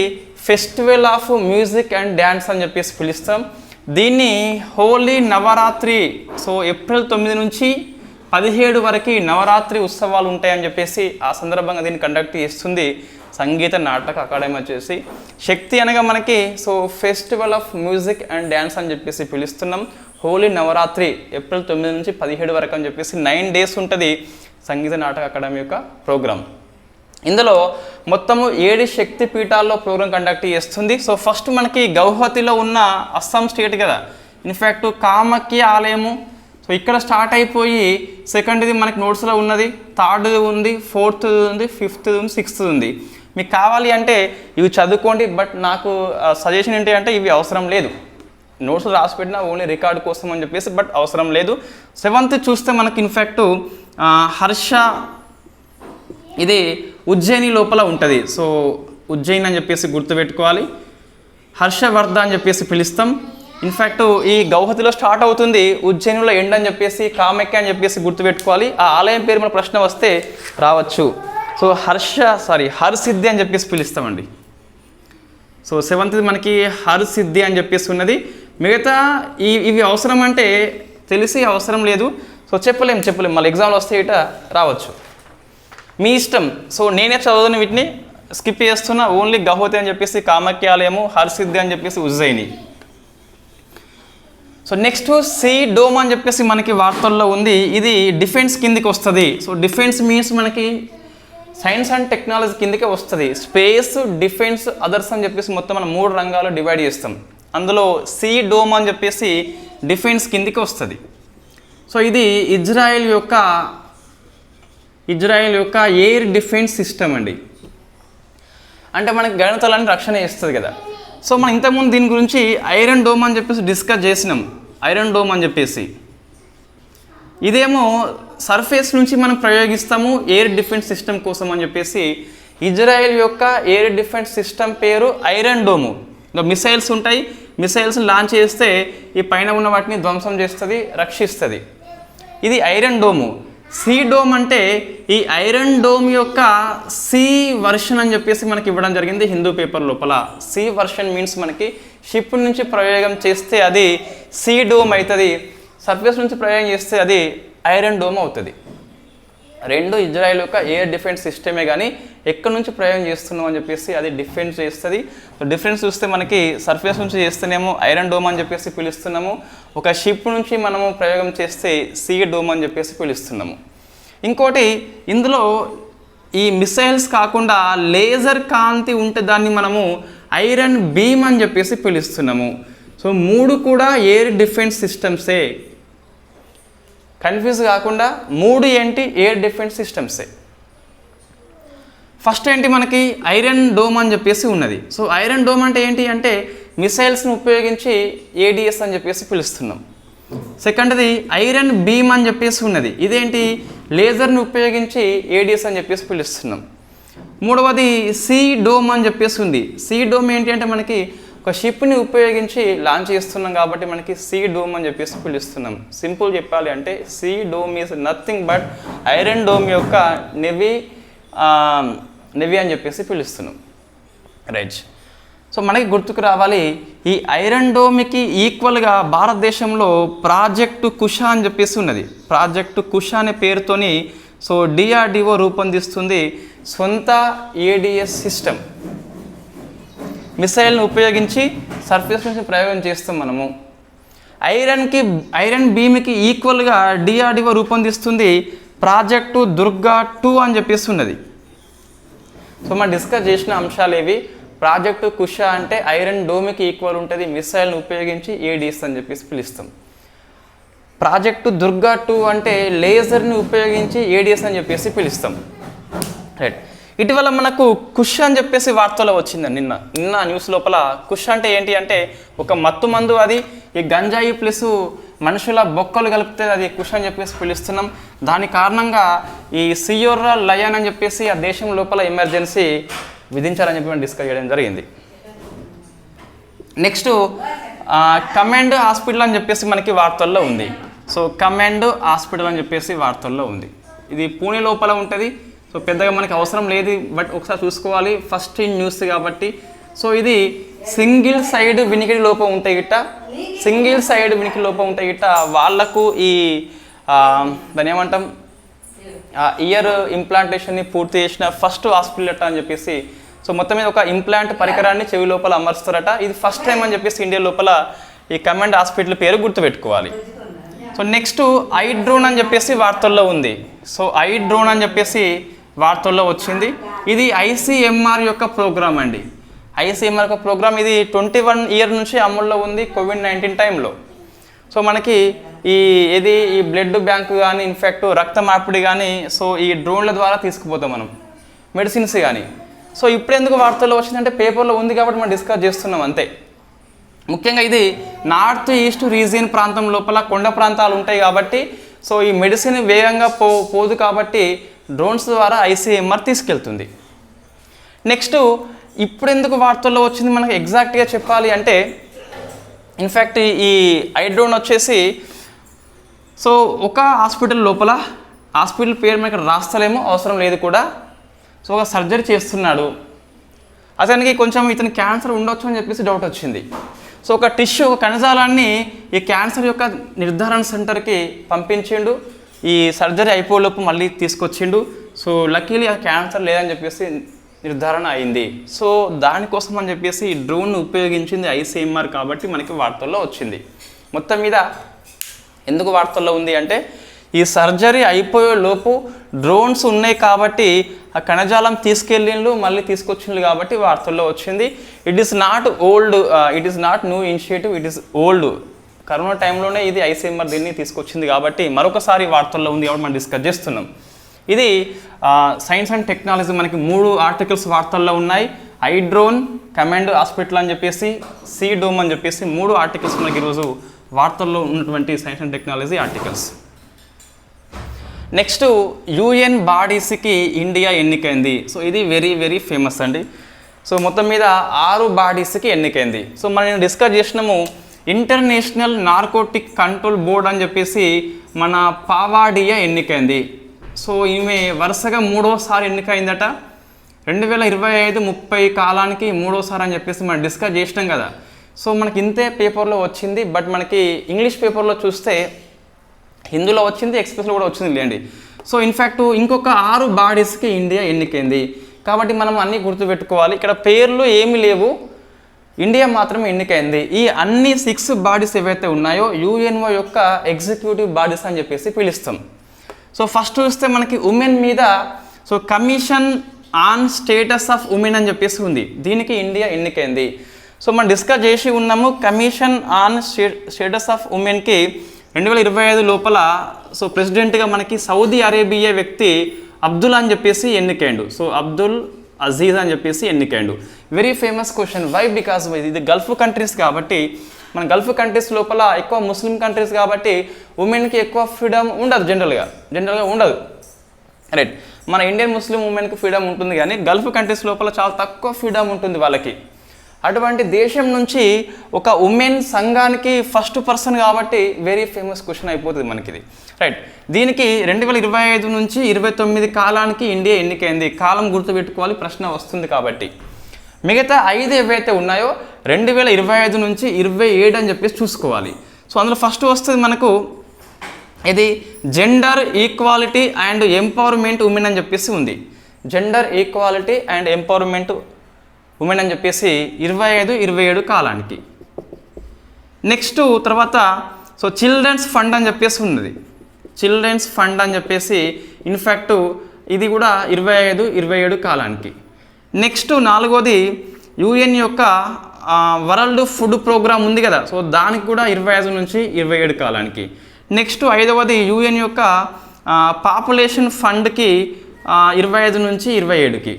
[SPEAKER 1] festival of music and dance అని చెప్పేసి పిలుస్తాం. దీన్ని హోలీ నవరాత్రి, సో ఏప్రిల్ 9 నుంచి 17 వరకు నవరాత్రి ఉత్సవాలు ఉంటాయని చెప్పేసి ఆ సందర్భంగా దీన్ని కండక్ట్ చేస్తుంది సంగీత నాటక అకాడమీ వచ్చేసి. శక్తి అనగా మనకి so festival of music and dance అని చెప్పేసి పిలుస్తున్నాం. హోలీ నవరాత్రి ఏప్రిల్ 9 నుంచి 17 వరకు అని చెప్పేసి 9 days ఉంటుంది సంగీత నాటక అకాడమీ యొక్క ప్రోగ్రామ్. ఇందులో మొత్తము 7 శక్తి పీఠాల్లో ప్రోగ్రామ్ కండక్ట్ చేస్తుంది. సో ఫస్ట్ మనకి గౌహతిలో ఉన్న అస్సాం స్టేట్ కదా, ఇన్ఫ్యాక్ట్ కామాఖ్య ఆలయము. సో ఇక్కడ స్టార్ట్ అయిపోయి సెకండ్ది మనకి నోట్స్లో ఉన్నది, థర్డ్ది ఉంది, ఫోర్త్ది ఉంది, ఫిఫ్త్ది ఉంది, సిక్స్త్ది ఉంది. మీకు కావాలి అంటే ఇవి చదువుకోండి, బట్ నాకు సజెషన్ ఏంటి అంటే ఇవి అవసరం లేదు. నోట్స్ రాసి పెట్టినా ఓన్లీ రికార్డ్ కోసం అని చెప్పేసి, బట్ అవసరం లేదు. 7th చూస్తే మనకి ఇన్ఫ్యాక్ట్ హర్ష ఇది ఉజ్జయిని లోపల ఉంటుంది. సో ఉజ్జయిని అని చెప్పేసి గుర్తుపెట్టుకోవాలి. హర్షవర్ధ అని చెప్పేసి పిలుస్తాం. ఇన్ఫ్యాక్ట్ ఈ గౌహతిలో స్టార్ట్ అవుతుంది, ఉజ్జయినిలో ఎండ్ అని చెప్పేసి, కామాఖ్య అని చెప్పేసి గుర్తుపెట్టుకోవాలి. ఆ ఆలయం పేరు మన ప్రశ్న వస్తే రావచ్చు. సో హర్సిద్ధి అని చెప్పేసి పిలుస్తామండి. సో 7th మనకి హర్సిద్ధి అని చెప్పేసి ఉన్నది. మిగతా ఇవి అవసరం అంటే తెలిసి అవసరం లేదు. సో చెప్పలేం మళ్ళీ ఎగ్జామ్లో వస్తే ఇట రావచ్చు, మీ ఇష్టం. సో నేనే చదవని వీటిని స్కిప్ చేస్తున్నా. ఓన్లీ గౌహతి అని చెప్పేసి కామాఖ్య ఆలయము, హర్సిద్ధి అని చెప్పేసి Ujjayini. So next C dome అని చెప్పేసి మనకి వార్తల్లో ఉంది. ఇది డిఫెన్స్ కిందికి వస్తుంది. సో డిఫెన్స్ మీన్స్ మనకి సైన్స్ అండ్ టెక్నాలజీ కిందకే వస్తుంది. స్పేస్, డిఫెన్స్, అదర్స్ అని చెప్పేసి మొత్తం మనం 3 రంగాలు డివైడ్ చేస్తాం. అందులో సి డోమ్ అని చెప్పేసి డిఫెన్స్ కిందికి వస్తుంది. సో ఇది ఇజ్రాయెల్ యొక్క ఎయిర్ డిఫెన్స్ సిస్టమ్ అండి. అంటే మనకి గగనతలాన్ని రక్షణ చేస్తుంది కదా. సో మనం ఇంతకుముందు దీని గురించి ఐరన్ డోమ్ అని చెప్పేసి డిస్కస్ చేసినాం. ఐరన్ డోమ్ అని చెప్పేసి ఇదేమో సర్ఫేస్ నుంచి మనం ప్రయోగిస్తాము ఎయిర్ డిఫెన్స్ సిస్టమ్ కోసం అని చెప్పేసి. ఇజ్రాయెల్ యొక్క ఎయిర్ డిఫెన్స్ సిస్టమ్ పేరు ఐరన్ డోము. మిసైల్స్ ఉంటాయి, మిసైల్స్ లాంచ్ చేస్తే ఈ పైన ఉన్న వాటిని ధ్వంసం చేస్తుంది, రక్షిస్తుంది. ఇది ఐరన్ డోము. సి డోమ్ అంటే ఈ ఐరన్ డోమ్ యొక్క సి వర్షన్ అని చెప్పేసి మనకి ఇవ్వడం జరిగింది హిందూ పేపర్ లోపల. సి వర్షన్ మీన్స్ మనకి షిప్ నుంచి ప్రయోగం చేస్తే అది సి డోమ్ అవుతుంది, సర్ఫేస్ నుంచి ప్రయోగం చేస్తే అది ఐరన్ డోమ్ అవుతుంది. రెండు ఇజ్రాయెల్ యొక్క ఎయిర్ డిఫెన్స్ సిస్టమే, కానీ ఎక్కడి నుంచి ప్రయోగం చేస్తున్నాం అని చెప్పేసి అది డిఫెన్స్ చేస్తుంది. సో డిఫరెన్స్ చూస్తే మనకి సర్ఫేస్ నుంచి చేస్తేనేమో ఐరన్ డోమ్ అని చెప్పేసి పిలుస్తున్నాము, ఒక షిప్ నుంచి మనము ప్రయోగం చేస్తే సీ డోమ్ అని చెప్పేసి పిలుస్తున్నాము. ఇంకోటి ఇందులో ఈ మిసైల్స్ కాకుండా లేజర్ కాంతి ఉంటే దాన్ని మనము ఐరన్ బీమ్ అని చెప్పేసి పిలుస్తున్నాము. సో 3 కూడా ఎయిర్ డిఫెన్స్ సిస్టమ్సే, కన్ఫ్యూజ్ కాకుండా 3 ఏంటి ఎయిర్ డిఫెన్స్ సిస్టమ్సే. ఫస్ట్ ఏంటి మనకి ఐరన్ డోమ్ అని చెప్పేసి ఉన్నది. సో ఐరన్ డోమ్ అంటే ఏంటి అంటే మిసైల్స్ని ఉపయోగించి ఏడిఎస్ అని చెప్పేసి పిలుస్తున్నాం. సెకండ్ది ఐరన్ బీమ్ అని చెప్పేసి ఉన్నది, ఇదేంటి లేజర్ని ఉపయోగించి ఏడిఎస్ అని చెప్పేసి పిలుస్తున్నాం. మూడవది సీ డోమ్ అని చెప్పేసి ఉంది. సీ డోమ్ ఏంటి అంటే మనకి ఒక షిప్ని ఉపయోగించి లాంచ్ చేస్తున్నాం కాబట్టి మనకి సీ డోమ్ అని చెప్పేసి పిలుస్తున్నాం. సింపుల్ చెప్పాలి అంటే C dome is nothing but iron dome యొక్క నెవీ అని చెప్పేసి పిలుస్తున్నాం. రైట్. సో మనకి గుర్తుకు రావాలి, ఈ ఐరన్ డోమ్కి ఈక్వల్గా భారతదేశంలో ప్రాజెక్టు కుష అని చెప్పేసి ఉన్నది. ప్రాజెక్టు కుష అనే పేరుతోని సో డిఆర్డిఓ రూపొందిస్తుంది సొంత ఏడిఎస్ సిస్టమ్. మిసైల్ని ఉపయోగించి సర్ఫేస్ నుంచి ప్రయోగం చేస్తాం మనము. ఐరన్ బీమ్కి ఈక్వల్గా డిఆర్డిఓ రూపొందిస్తుంది ప్రాజెక్టు దుర్గా 2 అని చెప్పేసి ఉన్నది. సో మనం డిస్కస్ చేసిన అంశాలు ఏవి? ప్రాజెక్టు కుష అంటే ఐరన్ డోమ్కి ఈక్వల్ ఉంటుంది, మిసైల్ని ఉపయోగించి ఏడిఎస్ అని చెప్పేసి పిలుస్తాం. ప్రాజెక్టు దుర్గా 2 అంటే లేజర్ని ఉపయోగించి ఏడిఎస్ అని చెప్పేసి పిలుస్తాం. రైట్. ఇటీవల మనకు కుష్ అని చెప్పేసి వార్తలో వచ్చిందండి. నిన్న న్యూస్ లోపల కుష్ అంటే ఏంటి అంటే ఒక మత్తు మందు, అది ఈ గంజాయి ప్లస్ మనుషుల బొక్కలు కలిపితే అది కుష్ అని చెప్పేసి పిలుస్తున్నాం. దాని కారణంగా ఈ సియోర్రా లయన్ అని చెప్పేసి ఆ దేశం లోపల ఎమర్జెన్సీ విధించాలని చెప్పి మనం డిస్కస్ చేయడం జరిగింది. నెక్స్ట్ కమాండ్ హాస్పిటల్ అని చెప్పేసి మనకి వార్తల్లో ఉంది. సో కమాండ్ హాస్పిటల్ అని చెప్పేసి వార్తల్లో ఉంది. ఇది పూణే లోపల ఉంటుంది. సో పెద్దగా మనకి అవసరం లేదు, బట్ ఒకసారి చూసుకోవాలి, ఫస్ట్ ఇన్ న్యూస్ కాబట్టి. సో ఇది సింగిల్ సైడ్ వినికిడి లోపం ఉంటాయి గిట్ట, సింగిల్ సైడ్ వినికిడి లోపం ఉంటాయి గిట్ట వాళ్లకు ఈ దాన్ని ఏమంటాం ఇయర్ ఇంప్లాంటేషన్ని పూర్తి చేసిన ఫస్ట్ హాస్పిటల్ అట్ట అని చెప్పేసి. సో మొత్తం మీద ఒక ఇంప్లాంట్ పరికరాన్ని చెవి లోపల అమరుస్తారట. ఇది ఫస్ట్ టైం అని చెప్పేసి ఇండియా లోపల ఈ కమాండ్ హాస్పిటల్ పేరు గుర్తుపెట్టుకోవాలి. సో నెక్స్ట్ ఐ డ్రోన్ అని చెప్పేసి వార్తల్లో ఉంది. సో ఐ డ్రోన్ అని చెప్పేసి వార్తల్లో వచ్చింది. ఇది ఐసీఎంఆర్ యొక్క ప్రోగ్రామ్ అండి. ఐసీఎంఆర్ యొక్క ప్రోగ్రామ్ ఇది 21 ఇయర్ నుంచి అమల్లో ఉంది కోవిడ్-19 టైంలో. సో మనకి ఈ బ్లడ్ బ్యాంక్ కానీ ఇన్ఫాక్ట్ రక్త మార్పిడి కానీ సో ఈ డ్రోన్ల ద్వారా తీసుకుపోతాం మనం, మెడిసిన్స్ కానీ. సో ఇప్పుడు ఎందుకు వార్తల్లో వచ్చిందంటే పేపర్లో ఉంది కాబట్టి మనం డిస్కస్ చేస్తున్నాం అంతే. ముఖ్యంగా ఇది నార్త్ ఈస్ట్ రీజియన్ ప్రాంతం లోపల కొండ ప్రాంతాలు ఉంటాయి కాబట్టి సో ఈ మెడిసిన్ వేగంగా పోదు కాబట్టి డ్రోన్స్ ద్వారా ఐసీఎంఆర్ తీసుకెళ్తుంది. నెక్స్ట్ ఇప్పుడు ఎందుకు వార్తల్లో వచ్చింది మనకు ఎగ్జాక్ట్గా చెప్పాలి అంటే ఇన్ఫ్యాక్ట్ ఈ ఐ డ్రోన్ వచ్చేసి సో ఒక హాస్పిటల్ లోపల, హాస్పిటల్ పేరు మనకి రాస్తలేమో అవసరం లేదు కూడా, సో ఒక సర్జరీ చేస్తున్నాడు, అతనికి కొంచెం ఇతని క్యాన్సర్ ఉండొచ్చు అని చెప్పేసి డౌట్ వచ్చింది. సో ఒక టిష్యూ, ఒక కణజాలాన్ని ఈ క్యాన్సర్ యొక్క నిర్ధారణ సెంటర్కి పంపించిండు, ఈ సర్జరీ అయిపోలోపు మళ్ళీ తీసుకొచ్చిండు. సో లక్కీలీ ఆ క్యాన్సర్ లేదని చెప్పేసి నిర్ధారణ అయింది. సో దానికోసం అని చెప్పేసి ఈ డ్రోన్ ఉపయోగించింది ఐసీఎంఆర్ కాబట్టి మనకి వార్తల్లో వచ్చింది. మొత్తం మీద ఎందుకు వార్తల్లో ఉంది అంటే ఈ సర్జరీ అయిపోయే లోపు డ్రోన్స్ ఉన్నాయి కాబట్టి ఆ కణజాలం తీసుకెళ్ళిండ్రు, మళ్ళీ తీసుకొచ్చిండ్రు కాబట్టి వార్తల్లో వచ్చింది. It is not old, it is not new initiative, it is old. Corona టైంలోనే ఇది ఐసీఎంఆర్ దీన్ని తీసుకొచ్చింది కాబట్టి మరొకసారి వార్తల్లో ఉంది కాబట్టి మనం డిస్కస్ చేస్తున్నాం. ఇది సైన్స్ అండ్ టెక్నాలజీ మనకి 3 ఆర్టికల్స్ వార్తల్లో ఉన్నాయి. ఐ డ్రోన్, కమాండ్ హాస్పిటల్ అని చెప్పేసి, సీ డోమ్ అని చెప్పేసి 3 ఆర్టికల్స్ మనకి ఈరోజు వార్తల్లో ఉన్నటువంటి science and technology articles. Next UN బాడీస్కి ఇండియా ఎన్నికైంది. సో ఇది వెరీ వెరీ ఫేమస్ అండి. సో మొత్తం మీద 6 బాడీస్కి ఎన్నికైంది. సో మనం డిస్కస్ చేసినాము ఇంటర్నేషనల్ నార్కోటిక్ కంట్రోల్ బోర్డ్ అని చెప్పేసి మన పావాడియా ఎన్నికైంది. సో ఈమె వరుసగా 3వసారి ఎన్నికైందట. 2025-30 కాలానికి 3వసారి అని చెప్పేసి మనం డిస్కస్ చేసినాం కదా. సో మనకి ఇంతే పేపర్లో వచ్చింది, బట్ మనకి ఇంగ్లీష్ పేపర్లో చూస్తే హిందీలో వచ్చింది, ఎక్స్ప్రెస్లో కూడా వచ్చింది లేండి. సో ఇన్ఫ్యాక్ట్ ఇంకొక 6 బాడీస్కి ఇండియా ఎన్నికైంది కాబట్టి మనం అన్నీ గుర్తుపెట్టుకోవాలి. ఇక్కడ పేర్లు ఏమీ లేవు, ఇండియా మాత్రమే ఎన్నికైంది. ఈ అన్ని 6 బాడీస్ ఏవైతే ఉన్నాయో యుఎన్ఓ యొక్క ఎగ్జిక్యూటివ్ బాడీస్ అని చెప్పేసి పిలుస్తాం. సో ఫస్ట్ చూస్తే మనకి ఉమెన్ మీద so commission on status of women అని చెప్పేసి ఉంది, దీనికి ఇండియా ఎన్నికైంది. సో మనం డిస్కస్ చేసి ఉన్నాము కమిషన్ ఆన్ స్టేటస్ ఆఫ్ ఉమెన్కి 2025 లోపల సో ప్రెసిడెంట్గా మనకి సౌదీ అరేబియా వ్యక్తి అబ్దుల్ అని చెప్పేసి ఎన్నికైండు. సో అబ్దుల్ అజీజ్ అని చెప్పేసి ఎన్నికైండు. Very famous question, why? Because ఇది గల్ఫ్ కంట్రీస్ కాబట్టి, మన గల్ఫ్ కంట్రీస్ లోపల ఎక్కువ ముస్లిం కంట్రీస్ కాబట్టి ఉమెన్కి ఎక్కువ ఫ్రీడమ్ ఉండదు, జనరల్గా ఉండదు, రైట్. మన ఇండియన్ ముస్లిం ఉమెన్కి ఫ్రీడమ్ ఉంటుంది కానీ గల్ఫ్ కంట్రీస్ లోపల చాలా తక్కువ ఫ్రీడమ్ ఉంటుంది వాళ్ళకి. అటువంటి దేశం నుంచి ఒక ఉమెన్ సంఘానికి ఫస్ట్ పర్సన్ కాబట్టి వెరీ ఫేమస్ క్వశ్చన్ అయిపోతుంది మనకిది, రైట్. దీనికి 2025 నుంచి 29 కాలానికి ఇండియా ఎన్నికైంది. కాలం గుర్తుపెట్టుకోవాలి, ప్రశ్న వస్తుంది కాబట్టి. మిగతా 5 ఏవైతే ఉన్నాయో 2025 నుంచి 27 అని చెప్పేసి చూసుకోవాలి. సో అందులో ఫస్ట్ వస్తుంది మనకు ఇది gender equality and empowerment women అని చెప్పేసి ఉంది. Gender equality and empowerment women అని చెప్పేసి 25-27 కాలానికి. నెక్స్ట్ తర్వాత సో చిల్డ్రన్స్ ఫండ్ అని చెప్పేసి ఉన్నది, చిల్డ్రన్స్ ఫండ్ అని చెప్పేసి ఇన్ఫ్యాక్ట్ ఇది కూడా 25-27 కాలానికి. నెక్స్ట్ 4వది యుఎన్ యొక్క వరల్డ్ ఫుడ్ ప్రోగ్రామ్ ఉంది కదా, సో దానికి కూడా 25 నుంచి 27 కాలానికి. నెక్స్ట్ 5వది యుఎన్ యొక్క పాపులేషన్ ఫండ్కి 25 నుంచి 27కి.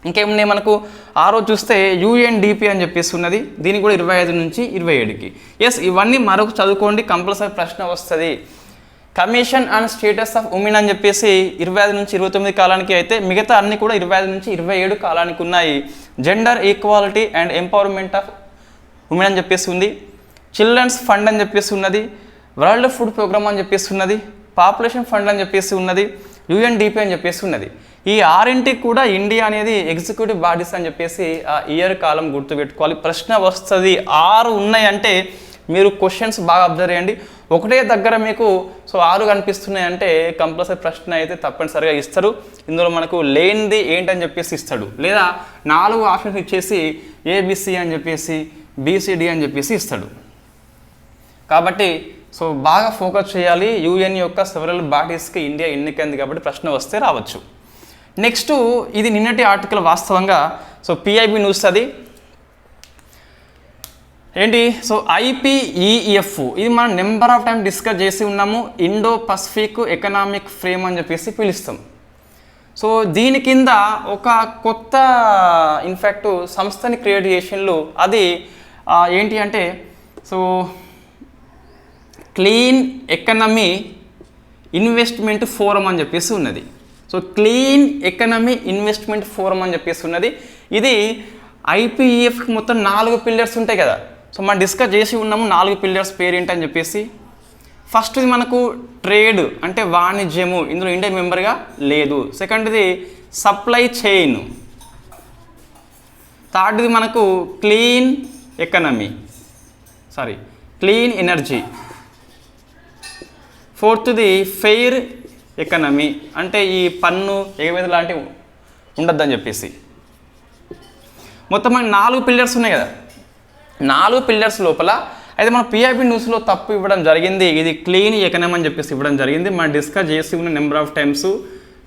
[SPEAKER 1] ఇంకేమున్నాయి మనకు 6 చూస్తే యుఎన్డిపి అని చెప్పేసి ఉన్నది, దీనికి కూడా 25 నుంచి 27కి. ఎస్, ఇవన్నీ మరొక చదువుకోండి, కంపల్సరీ ప్రశ్న వస్తుంది. Commission and status of women అని చెప్పేసి 25 నుంచి 29 కాలానికి అయితే మిగతా అన్నీ కూడా 25 నుంచి 27 కాలానికి ఉన్నాయి. Gender equality and empowerment of women అని చెప్పేసి ఉంది, చిల్డ్రన్స్ ఫండ్ అని చెప్పేసి ఉన్నది, వరల్డ్ ఫుడ్ ప్రోగ్రామ్ అని చెప్పేసి ఉన్నది, పాపులేషన్ ఫండ్ అని చెప్పేసి ఉన్నది, యుఎన్డిపి అని చెప్పేసి ఉన్నది. ఈ 6ంటికి కూడా ఇండియా అనేది ఎగ్జిక్యూటివ్ బాడీస్ అని చెప్పేసి ఆ ఇయర్ కాలం గుర్తుపెట్టుకోవాలి, ప్రశ్న వస్తుంది. 6 ఉన్నాయంటే మీరు క్వశ్చన్స్ బాగా అబ్జర్వ్ చేయండి. ఒకటే దగ్గర మీకు సో 6 కనిపిస్తున్నాయంటే కంపల్సరీ ప్రశ్న అయితే తప్పనిసరిగా ఇస్తారు. ఇందులో మనకు లేనిది ఏంటని చెప్పేసి ఇస్తాడు, లేదా 4 ఆప్షన్స్ ఇచ్చేసి ఏబిసి అని చెప్పేసి బిసిడి అని చెప్పేసి ఇస్తాడు. కాబట్టి సో బాగా ఫోకస్ చేయాలి. యుఎన్ యొక్క సెవరల్ బాడీస్కి ఇండియా ఎన్నికైంది కాబట్టి ప్రశ్న వస్తే రావచ్చు. నెక్స్ట్ ఇది నిన్నటి ఆర్టికల్ వాస్తవంగా సో పిఐబి న్యూస్ అది ఏంటి, సో ఐపిఈఎఫ్ ఇది మనం నెంబర్ ఆఫ్ టైం డిస్కస్ చేసి ఉన్నాము. ఇండో పసిఫిక్ ఎకనామిక్ ఫ్రేమ్ అని చెప్పేసి పిలుస్తాం. సో దీని కింద ఒక కొత్త ఇన్ఫ్యాక్ట్ సంస్థని క్రియేట్ చేసిండ్రు, అది ఏంటి అంటే so clean economy investment forum అని చెప్పేసి ఉన్నది. So clean economy investment forum అని చెప్పేసి ఉన్నది. ఇది ఐపీఎఫ్కి మొత్తం 4 పిల్లర్స్ ఉంటాయి కదా. సో మనం డిస్కస్ చేసి ఉన్నాము 4 పిల్లర్స్ పేరేంటి అని చెప్పేసి. ఫస్ట్ది మనకు ట్రేడ్ అంటే వాణిజ్యము, ఇందులో ఇండియా మెంబర్గా లేదు. సెకండ్ది సప్లై చైన్. థర్డ్ది మనకు క్లీన్ ఎనర్జీ. ఫోర్త్ది ఫెయిర్ ఎకనమీ అంటే ఈ పన్ను ఎగవేత లాంటివి ఉండద్దని చెప్పేసి. మొత్తం మనకి 4 పిల్లర్స్ ఉన్నాయి కదా. 4 పిల్లర్స్ లోపల అయితే మన పిఐబి న్యూస్లో తప్పు ఇవ్వడం జరిగింది. ఇది క్లీన్ ఎకనమీ అని చెప్పేసి ఇవ్వడం జరిగింది. మనం డిస్కస్ చేసి ఉన్న number of times.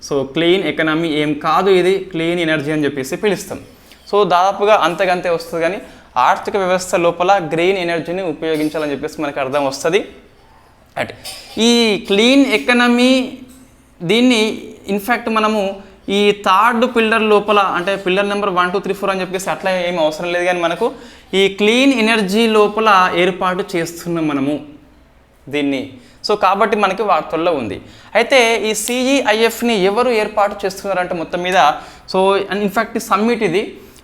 [SPEAKER 1] So clean economy ఏం కాదు, ఇది క్లీన్ ఎనర్జీ అని చెప్పేసి పిలుస్తాం. సో దాదాపుగా అంతకంతే వస్తుంది, కానీ ఆర్థిక వ్యవస్థ లోపల గ్రీన్ ఎనర్జీని ఉపయోగించాలని చెప్పేసి మనకు అర్థం వస్తుంది. అంటే ఈ క్లీన్ ఎకనమీ దీన్ని ఇన్ఫ్యాక్ట్ మనము ఈ థర్డ్ పిల్లర్ లోపల అంటే పిల్లర్ నెంబర్ 1, 2, 3, 4 అని చెప్పేసి అట్లా ఏం అవసరం లేదు, కానీ మనకు ఈ క్లీన్ ఎనర్జీ లోపల ఏర్పాటు చేస్తున్నాం మనము దీన్ని. సో కాబట్టి మనకి వార్తల్లో ఉంది. అయితే ఈ సిఈఐఎఫ్ని ఎవరు ఏర్పాటు చేస్తున్నారంటే మొత్తం మీద సో ఇన్ఫ్యాక్ట్ ఈ సమ్మిట్ ఇది.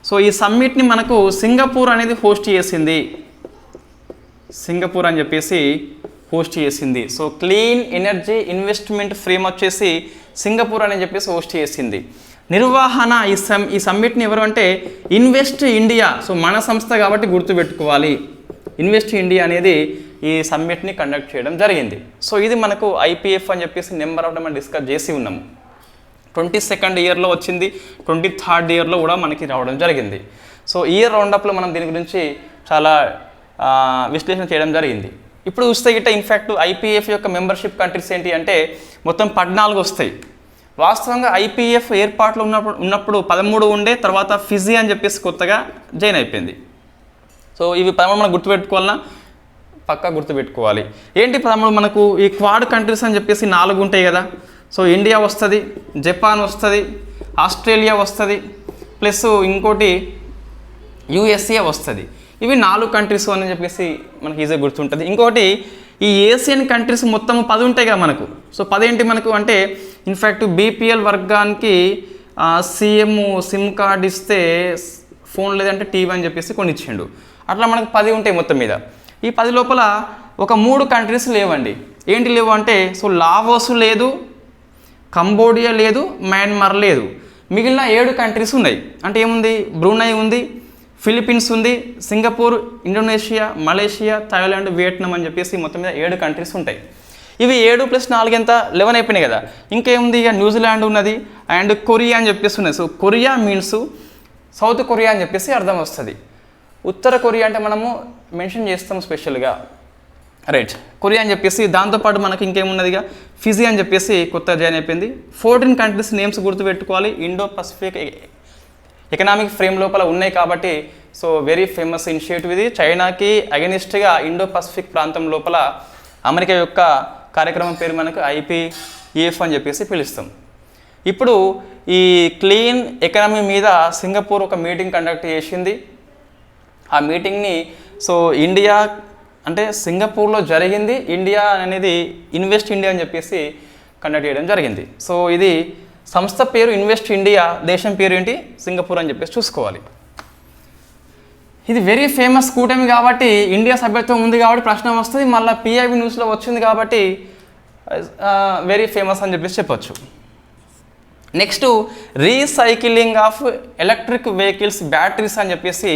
[SPEAKER 1] సో ఈ సమ్మిట్ని మనకు సింగపూర్ అనేది హోస్ట్ చేసింది. సింగపూర్ అని చెప్పేసి హోస్ట్ చేసింది. So clean energy investment frame వచ్చేసి సింగపూర్ అని చెప్పేసి హోస్ట్ చేసింది. నిర్వహణ ఈ సమ్మిట్ని ఎవరు అంటే ఇన్వెస్ట్ ఇండియా. సో మన సంస్థ కాబట్టి గుర్తుపెట్టుకోవాలి, ఇన్వెస్ట్ ఇండియా అనేది ఈ సమ్మిట్ని కండక్ట్ చేయడం జరిగింది. సో ఇది మనకు ఐపీఎఫ్ అని చెప్పేసి నెంబర్ ఆఫ్ మనం డిస్కస్ చేసి ఉన్నాము. 22nd ఇయర్లో వచ్చింది, 23rd ఇయర్లో కూడా మనకి రావడం జరిగింది. సో ఇయర్ రౌండప్లో మనం దీని గురించి చాలా విశ్లేషణ చేయడం జరిగింది. ఇప్పుడు చూస్తే గిట్ట ఇన్ఫ్యాక్ట్ ఐపీఎఫ్ యొక్క మెంబర్షిప్ కంట్రీస్ ఏంటి అంటే మొత్తం 14 వస్తాయి. వాస్తవంగా ఐపీఎఫ్ ఏర్పాట్లో ఉన్నప్పుడు 13 ఉండే, తర్వాత ఫిజీ అని చెప్పేసి కొత్తగా జాయిన్ అయిపోయింది. సో ఇవి 13 మనం గుర్తుపెట్టుకోవాలన్నా పక్కా గుర్తుపెట్టుకోవాలి. ఏంటి 13 మనకు ఈ క్వాడ్ కంట్రీస్ అని చెప్పేసి 4 ఉంటాయి కదా. సో ఇండియా వస్తుంది, జపాన్ వస్తుంది, ఆస్ట్రేలియా వస్తుంది, ప్లస్ ఇంకోటి యుఎస్ఏ వస్తుంది. ఇవి 4 కంట్రీస్ అని చెప్పేసి మనకి ఈజీగా గుర్తుంటుంది. ఇంకోటి ఈ ఏషియన్ కంట్రీస్ మొత్తం 10 ఉంటాయి కదా మనకు. సో 10 ఏంటి మనకు అంటే ఇన్ఫ్యాక్ట్ బీపీఎల్ వర్గానికి సీఎం సిమ్ కార్డ్ ఇస్తే ఫోన్ లేదంటే టీవీ అని చెప్పేసి కొన్ని ఇచ్చిండు. అట్లా మనకు 10 ఉంటాయి మొత్తం మీద. ఈ 10 లోపల ఒక 3 కంట్రీస్ లేవండి. ఏంటి లేవు అంటే సో లావోస్ లేదు, కంబోడియా లేదు, మయన్మార్ లేదు. మిగిలిన 7 కంట్రీస్ ఉన్నాయి. అంటే ఏముంది, బ్రూనై ఉంది, ఫిలిప్పీన్స్ ఉంది, Singapore, Indonesia, Malaysia, Thailand, Vietnam అని చెప్పేసి మొత్తం మీద 7 కంట్రీస్ ఉంటాయి. ఇవి 7 + 4 ఎంత 11 అయిపోయినాయి కదా. ఇంకేముంది, ఇక న్యూజిలాండ్ ఉన్నది అండ్ కొరియా అని చెప్పేసి ఉన్నది. So Korea means south Korea అని చెప్పేసి అర్థం వస్తుంది. ఉత్తర కొరియా అంటే మనము మెన్షన్ చేస్తాం స్పెషల్గా, రైట్, కొరియా అని చెప్పేసి. దాంతోపాటు మనకి ఇంకేమున్నదిగా ఫిజీ అని చెప్పేసి కొత్త జాయిన్ అయిపోయింది. 14 కంట్రీస్ నేమ్స్ గుర్తుపెట్టుకోవాలి. ఇండో పసిఫిక్ ఎకనామిక్ ఫ్రేమ్ లోపల ఉన్నాయి కాబట్టి సో వెరీ ఫేమస్ ఇనిషియేటివ్ ఇది. చైనాకి అగెనిస్ట్గా ఇండో పసిఫిక్ ప్రాంతం లోపల అమెరికా యొక్క కార్యక్రమం పేరు మనకు ఐపీఈఎఫ్ అని చెప్పేసి పిలుస్తాం. ఇప్పుడు ఈ క్లీన్ ఎకనామీ మీద సింగపూర్ ఒక మీటింగ్ కండక్ట్ చేసింది. ఆ మీటింగ్ని సో ఇండియా అంటే సింగపూర్లో జరిగింది. ఇండియా అనేది ఇన్వెస్ట్ ఇండియా అని చెప్పేసి కండక్ట్ చేయడం జరిగింది. సో ఇది సంస్థ పేరు ఇన్వెస్ట్ ఇండియా, దేశం పేరు ఏంటి, సింగపూర్ అని చెప్పేసి చూసుకోవాలి. ఇది వెరీ ఫేమస్ కూటమి కాబట్టి ఇండియా సభ్యత్వం ఉంది కాబట్టి ప్రశ్న వస్తుంది. మళ్ళీ పిఐబి న్యూస్లో వచ్చింది కాబట్టి వెరీ ఫేమస్ అని చెప్పేసి చెప్పొచ్చు. Next recycling of electric vehicles batteries అని చెప్పేసి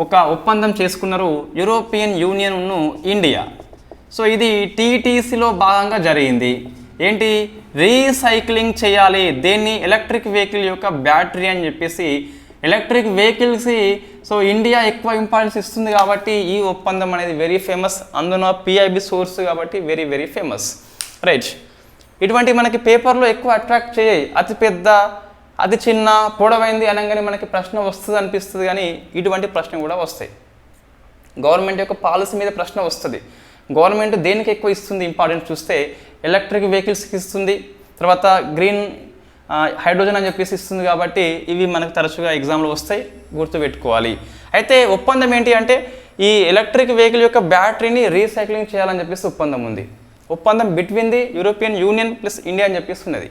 [SPEAKER 1] ఒక ఒప్పందం చేసుకున్నారు యూరోపియన్ యూనియన్ను ఇండియా. సో ఇది టీటీసీలో భాగంగా జరిగింది. ఏంటి, రీసైక్లింగ్ చేయాలి దేన్ని, ఎలక్ట్రిక్ వెహికల్ యొక్క బ్యాటరీ అని చెప్పేసి. ఎలక్ట్రిక్ వెహికల్స్ సో ఇండియా ఎక్కువ ఇంపార్టెన్స్ ఇస్తుంది కాబట్టి ఈ ఒప్పందం అనేది వెరీ ఫేమస్. అందులో పిఐబి సోర్స్ కాబట్టి వెరీ వెరీ ఫేమస్, రైట్. ఇటువంటి మనకి పేపర్లో ఎక్కువ అట్రాక్ట్ చేయాయి. అతి పెద్ద, అతి చిన్న, పొడవైంది అనగానే మనకి ప్రశ్న వస్తుంది అనిపిస్తుంది, కానీ ఇటువంటి ప్రశ్న కూడా వస్తాయి. గవర్నమెంట్ యొక్క పాలసీ మీద ప్రశ్న వస్తుంది. గవర్నమెంట్ దేనికి ఎక్కువ ఇస్తుంది ఇంపార్టెన్స్ చూస్తే ఎలక్ట్రిక్ వెహికల్స్కి ఇస్తుంది, తర్వాత గ్రీన్ హైడ్రోజన్ అని చెప్పేసి ఇస్తుంది. కాబట్టి ఇవి మనకు తరచుగా ఎగ్జామ్లో వస్తాయి, గుర్తుపెట్టుకోవాలి. అయితే ఒప్పందం ఏంటి అంటే ఈ ఎలక్ట్రిక్ వెహికల్ యొక్క బ్యాటరీని రీసైక్లింగ్ చేయాలని చెప్పేసి ఒప్పందం ఉంది. ఒప్పందం between the European union plus India అని చెప్పేసి ఉన్నది.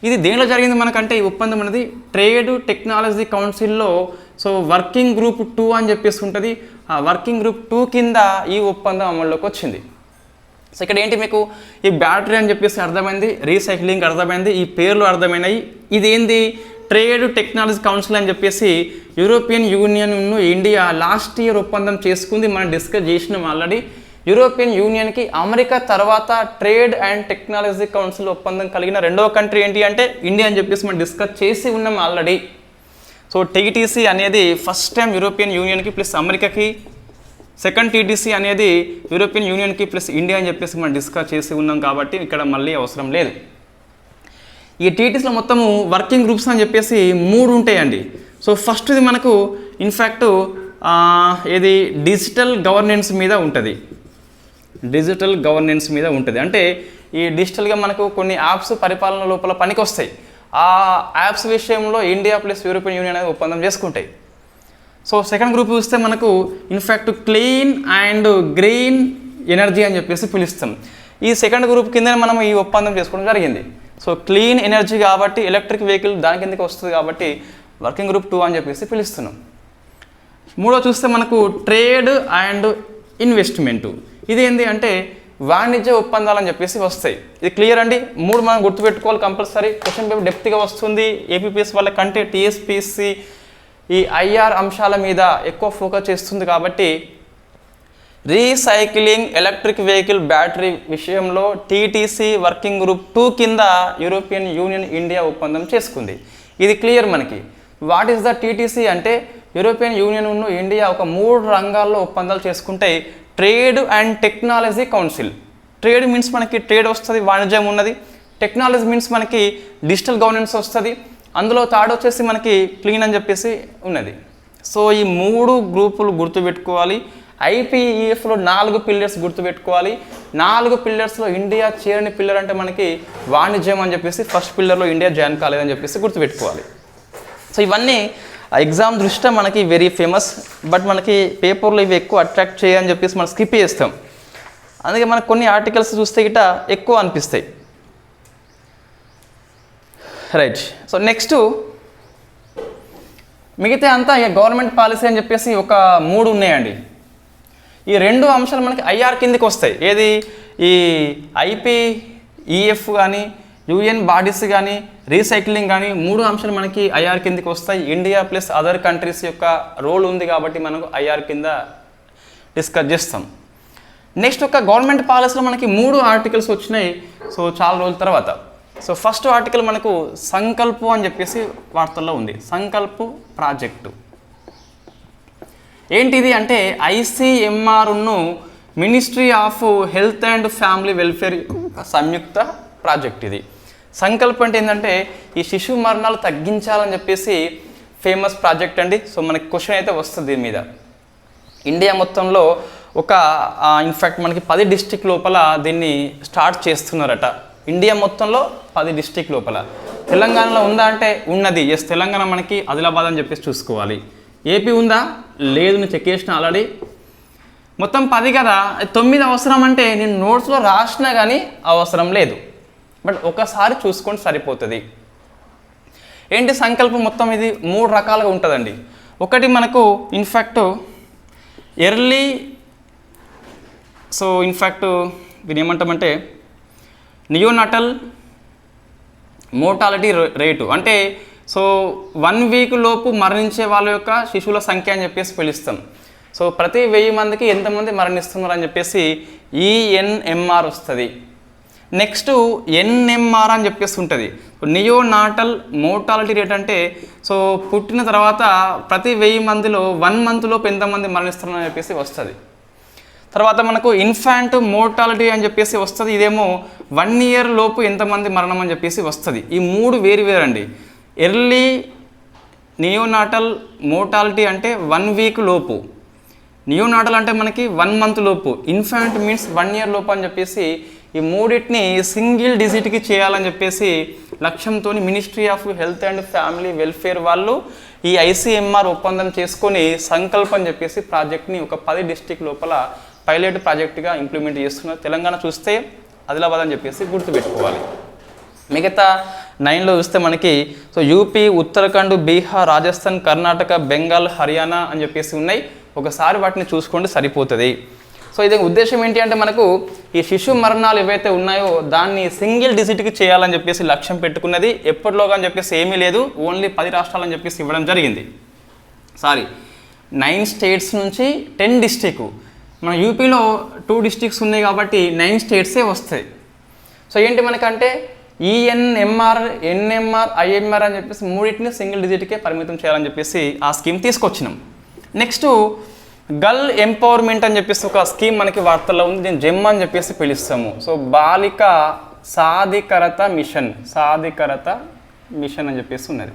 [SPEAKER 1] ఇది దేనిలో జరిగింది మనకంటే ఈ ఒప్పందం అనేది ట్రేడ్ టెక్నాలజీ కౌన్సిల్లో సో వర్కింగ్ గ్రూప్ 2 అని చెప్పేసి ఉంటుంది. ఆ వర్కింగ్ గ్రూప్ 2 కింద ఈ ఒప్పందం అమల్లోకి వచ్చింది. సో ఇక్కడ ఏంటి మీకు ఈ బ్యాటరీ అని చెప్పేసి అర్థమైంది, రీసైక్లింగ్ అర్థమైంది, ఈ పేర్లు అర్థమైనాయి. ఇది ఏంది ట్రేడ్ టెక్నాలజీ కౌన్సిల్ అని చెప్పేసి European union India last year ఒప్పందం చేసుకుంది. మనం డిస్కస్ చేసినాం ఆల్రెడీ. యూరోపియన్ యూనియన్కి అమెరికా తర్వాత ట్రేడ్ అండ్ టెక్నాలజీ కౌన్సిల్ ఒప్పందం కలిగిన రెండవ కంట్రీ ఏంటి అంటే ఇండియా అని చెప్పేసి మనం డిస్కస్ చేసి ఉన్నాం ఆల్రెడీ. సో టీటీసీ అనేది ఫస్ట్ టైం యూరోపియన్ యూనియన్కి ప్లస్ అమెరికాకి, సెకండ్ టీటీసీ అనేది యూరోపియన్ యూనియన్కి ప్లస్ ఇండియా అని చెప్పేసి మనం డిస్కస్ చేసి ఉన్నాం కాబట్టి ఇక్కడ మళ్ళీ అవసరం లేదు. ఈ టీటీసీలో మొత్తము వర్కింగ్ గ్రూప్స్ అని చెప్పేసి 3 ఉంటాయండి. సో ఫస్ట్ది మనకు ఇన్ఫ్యాక్ట్ ఏది డిజిటల్ గవర్నెన్స్ మీద ఉంటుంది. డిజిటల్ గవర్నెన్స్ మీద ఉంటుంది అంటే ఈ డిజిటల్గా మనకు కొన్ని యాప్స్ పరిపాలన లోపల పనికి వస్తాయి. ఆ యాప్స్ విషయంలో ఇండియా ప్లస్ యూరోపియన్ యూనియన్ అనేది ఒప్పందం చేసుకుంటాయి. సో సెకండ్ గ్రూప్ చూస్తే మనకు in fact clean and green energy అని చెప్పేసి పిలుస్తాం. ఈ సెకండ్ గ్రూప్ కింద మనం ఈ ఒప్పందం చేసుకోవడం జరిగింది. సో క్లీన్ ఎనర్జీ కాబట్టి ఎలక్ట్రిక్ వెహికల్ దాని కిందకి వస్తుంది కాబట్టి వర్కింగ్ గ్రూప్ 2 అని చెప్పేసి పిలుస్తున్నాం. మూడో చూస్తే మనకు ట్రేడ్ అండ్ ఇన్వెస్ట్మెంటు. ఇది ఏంటి అంటే వాణిజ్య ఒప్పందాలు అని చెప్పేసి వస్తాయి. ఇది క్లియర్ అండి. 3 మనం గుర్తుపెట్టుకోవాలి కంపల్సరీ. క్వశ్చన్ పేపర్ డెప్త్గా వస్తుంది. ఏపీపీఎస్ వాళ్ళ కంటే టీఎస్పీఎస్సీ ఈ ఐఆర్ అంశాల మీద ఎక్కువ ఫోకస్ చేస్తుంది కాబట్టి రీసైక్లింగ్ ఎలక్ట్రిక్ వెహికల్ బ్యాటరీ విషయంలో టీటీసీ వర్కింగ్ గ్రూప్ 2 కింద యూరోపియన్ యూనియన్ ఇండియా ఒప్పందం చేసుకుంది. ఇది క్లియర్ మనకి. వాట్ ఈస్ ద టీటీసీ అంటే యూరోపియన్ యూనియన్ ఇండియా ఒక 3 రంగాల్లో ఒప్పందాలు చేసుకుంటే trade and technology council. Trade means మనకి ట్రేడ్ వస్తుంది, వాణిజ్యం ఉన్నది. టెక్నాలజీ మీన్స్ మనకి డిజిటల్ గవర్నెన్స్ వస్తుంది. అందులో థర్డ్ వచ్చేసి మనకి క్లీన్ అని చెప్పేసి ఉన్నది. సో ఈ 3 గ్రూపులు గుర్తుపెట్టుకోవాలి. ఐపీఈఎఫ్లో 4 పిల్లర్స్ గుర్తుపెట్టుకోవాలి. 4 పిల్లర్స్లో ఇండియా చేరని పిల్లర్ అంటే మనకి వాణిజ్యం అని చెప్పేసి ఫస్ట్ పిల్లర్లో ఇండియా జాయిన్ కాలేదని చెప్పేసి గుర్తుపెట్టుకోవాలి. సో ఇవన్నీ ఎగ్జామ్ దృష్ట్యా మనకి వెరీ ఫేమస్. బట్ మనకి పేపర్లో ఇవి ఎక్కువ అట్రాక్ట్ చేయని చెప్పేసి మనం స్కిప్ చేస్తాం. అందుకే మనకు కొన్ని ఆర్టికల్స్ చూస్తే గిట్ట ఎక్కువ అనిపిస్తాయి. రైట్. సో నెక్స్ట్ మిగతా అంతా ఇక గవర్నమెంట్ పాలసీ అని చెప్పేసి ఒక 3 ఉన్నాయండి. ఈ 2 అంశాలు మనకి ఐఆర్ కిందకి వస్తాయి. ఏది ఈ ఐపీఈఎఫ్ కానీ యూఎన్ బాడీస్ కానీ రీసైక్లింగ్ కానీ 3 అంశాలు మనకి ఐఆర్ కిందకి వస్తాయి. ఇండియా ప్లస్ అదర్ కంట్రీస్ యొక్క రోల్ ఉంది కాబట్టి మనకు ఐఆర్ కింద డిస్కస్ చేస్తాం. నెక్స్ట్ ఒక గవర్నమెంట్ పాలసీలో మనకి 3 ఆర్టికల్స్ వచ్చినాయి. సో చాలా రోజుల తర్వాత. సో ఫస్ట్ ఆర్టికల్ మనకు సంకల్పు అని చెప్పేసి వార్తల్లో ఉంది. సంకల్పు ప్రాజెక్టు ఏంటిది అంటే ఐసీఎంఆర్ను ministry of health and family welfare సంయుక్త ప్రాజెక్ట్. ఇది సంకల్పం అంటే ఏంటంటే ఈ శిశు మరణాలు తగ్గించాలని చెప్పేసి ఫేమస్ ప్రాజెక్ట్ అండి. సో మనకి క్వశ్చన్ అయితే వస్తుంది దీని మీద. ఇండియా మొత్తంలో ఒక ఇన్ఫ్యాక్ట్ మనకి 10 డిస్ట్రిక్ట్ లోపల దీన్ని స్టార్ట్ చేస్తున్నారట. ఇండియా మొత్తంలో 10 డిస్ట్రిక్ట్ లోపల. తెలంగాణలో ఉందా అంటే ఉన్నది. ఎస్, తెలంగాణ మనకి ఆదిలాబాద్ అని చెప్పేసి చూసుకోవాలి. ఏపీ ఉందా? లేదు, నేను చెక్ చేసిన ఆల్రెడీ. మొత్తం 10 కదా, 9 అవసరం అంటే నేను నోట్స్లో రాసినా కానీ అవసరం లేదు. బట్ ఒకసారి చూసుకొని సరిపోతుంది. ఏంటి సంకల్పం మొత్తం ఇది 3 రకాలుగా ఉంటుందండి. ఒకటి మనకు ఇన్ఫ్యాక్ట్ ఎర్లీ, సో ఇన్ఫ్యాక్ట్ దీని ఏమంటామంటే నియోనాటల్ మోర్టాలిటీ రేటు అంటే సో 1 వీక్ లోపు మరణించే వాళ్ళ యొక్క శిశువుల సంఖ్య అని చెప్పేసి పిలుస్తాం. సో ప్రతి 1000 మందికి ఎంతమంది మరణిస్తున్నారు అని చెప్పేసి ఈఎన్ఎంఆర్ వస్తుంది. నెక్స్ట్ ఎన్ఎంఆర్ అని చెప్పేసి ఉంటుంది. నియోనాటల్ మోర్టాలిటీ రేట్ అంటే సో పుట్టిన తర్వాత ప్రతి 1000 మందిలో 1 మంత్ లోపు ఎంతమంది మరణిస్తున్నారు అని చెప్పేసి వస్తుంది. తర్వాత మనకు ఇన్ఫాంట్ మోర్టాలిటీ అని చెప్పేసి వస్తుంది. ఇదేమో 1 ఇయర్ లోపు ఎంతమంది మరణం అని చెప్పేసి వస్తుంది. ఈ 3 వేరు అండి. ఎర్లీ నియోనాటల్ మోర్టాలిటీ అంటే 1 వీక్ లోపు, నియోనాటల్ అంటే మనకి 1 మంత్ లోపు, ఇన్ఫాంట్ మీన్స్ 1 ఇయర్ లోపు అని చెప్పేసి ఈ మూడింటిని సింగిల్ డిజిట్కి చేయాలని చెప్పేసి లక్ష్యంతో ministry of health and family welfare వాళ్ళు ఈ ఐసీఎంఆర్ ఒప్పందం చేసుకొని సంకల్పం చెప్పేసి ప్రాజెక్ట్ని ఒక 10 డిస్ట్రిక్ట్ లోపల పైలట్ ప్రాజెక్ట్గా ఇంప్లిమెంట్ చేస్తున్నారు. తెలంగాణ చూస్తే ఆదిలాబాద్ అని చెప్పేసి గుర్తుపెట్టుకోవాలి. మిగతా 9లో చూస్తే మనకి సో యూపీ, ఉత్తరాఖండ్, బీహార్, రాజస్థాన్, కర్ణాటక, బెంగాల్, హర్యానా అని చెప్పేసి ఉన్నాయి. ఒకసారి వాటిని చూసుకోండి సరిపోతుంది. సో ఇది ఉద్దేశం ఏంటి అంటే మనకు ఈ శిశు మరణాలు ఏవైతే ఉన్నాయో దాన్ని సింగిల్ డిజిట్కి చేయాలని చెప్పేసి లక్ష్యం పెట్టుకున్నది. ఎప్పటిలోగా అని చెప్పేసి ఏమీ లేదు, ఓన్లీ 10 రాష్ట్రాలని చెప్పేసి ఇవ్వడం జరిగింది. 9 స్టేట్స్ నుంచి 10 డిస్ట్రిక్ట్. మన యూపీలో 2 డిస్ట్రిక్ట్స్ ఉన్నాయి కాబట్టి 9 స్టేట్సే వస్తాయి. సో ఏంటి మనకంటే ఈఎన్ఎంఆర్, ఎన్ఎంఆర్, ఐఎంఆర్ అని చెప్పేసి మూడింటిని సింగిల్ డిజిట్కే పరిమితం చేయాలని చెప్పేసి ఆ స్కీమ్ తీసుకొచ్చినాం. నెక్స్ట్ గర్ల్ ఎంపవర్మెంట్ అని చెప్పేసి ఒక స్కీమ్ మనకి వార్తల్లో ఉంది. దీన్ని జెమ్ అని చెప్పేసి పిలుస్తాము. సో బాలిక సాధికారత మిషన్ అని చెప్పేసి ఉన్నది.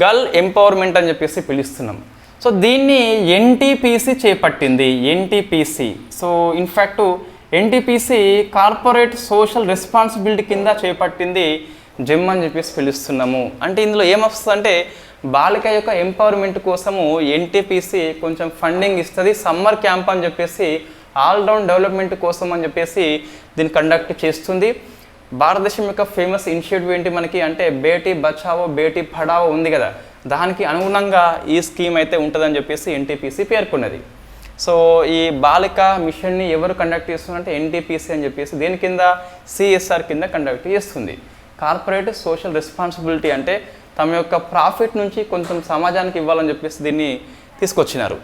[SPEAKER 1] గర్ల్ ఎంపవర్మెంట్ అని చెప్పేసి పిలుస్తున్నాం. సో దీన్ని ఎన్టీపీసీ చేపట్టింది. NTPC so in fact NTPC corporate social responsibility కింద చేపట్టింది జెమ్ అని చెప్పేసి పిలుస్తున్నాము. అంటే ఇందులో ఏమొస్తుంది అంటే బాలిక యొక్క ఎంపవర్మెంట్ కోసము ఎన్టీపీసీ కొంచెం ఫండింగ్ ఇస్తుంది. సమ్మర్ క్యాంప్ అని చెప్పేసి ఆల్రౌండ్ డెవలప్మెంట్ కోసం అని చెప్పేసి దీన్ని కండక్ట్ చేస్తుంది. భారతదేశం యొక్క ఫేమస్ ఇనిషియేటివ్ ఏంటి మనకి అంటే బేటీ బచావో బేటీ పడావో ఉంది కదా, దానికి అనుగుణంగా ఈ స్కీమ్ అయితే ఉంటుందని చెప్పేసి ఎన్టీపీసీ పేర్కొన్నది. సో ఈ బాలిక మిషన్ని ఎవరు కండక్ట్ చేస్తున్నారంటే ఎన్టీపీసీ అని చెప్పేసి దేని కింద సిఎస్ఆర్ కింద కండక్ట్ చేస్తుంది. కార్పొరేట్ సోషల్ రెస్పాన్సిబిలిటీ అంటే తమ యొక్క ప్రాఫిట్ నుంచి కొంచెం సమాజానికి ఇవ్వాలని చెప్పేసి దీన్ని తీసుకొచ్చినారు.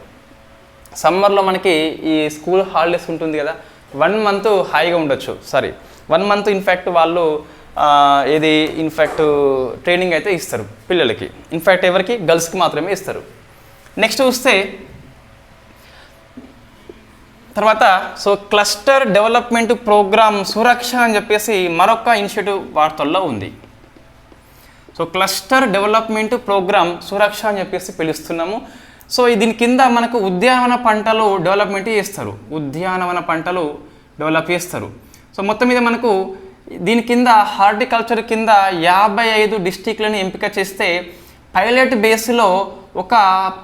[SPEAKER 1] సమ్మర్లో మనకి ఈ స్కూల్ హాలిడేస్ ఉంటుంది కదా, 1 మంత్ హాయిగా ఉండొచ్చు. 1 మంత్ ఇన్ఫ్యాక్ట్ వాళ్ళు ట్రైనింగ్ అయితే ఇస్తారు పిల్లలకి. ఇన్ఫ్యాక్ట్ ఎవరికి గర్ల్స్కి మాత్రమే ఇస్తారు. నెక్స్ట్ చూస్తే తర్వాత సో క్లస్టర్ డెవలప్మెంట్ ప్రోగ్రామ్ సురక్ష అని చెప్పేసి మరొక ఇనిషియేటివ్ వార్తల్లో ఉంది. సో క్లస్టర్ డెవలప్మెంట్ ప్రోగ్రామ్ సురక్ష అని చెప్పేసి పిలుస్తున్నాము. సో దీని కింద మనకు ఉద్యానవన పంటలు డెవలప్మెంట్ చేస్తారు. సో మొత్తం మీద మనకు దీని కింద హార్టికల్చర్ కింద 55 డిస్ట్రిక్ట్లను ఎంపిక చేస్తే పైలట్ బేస్లో ఒక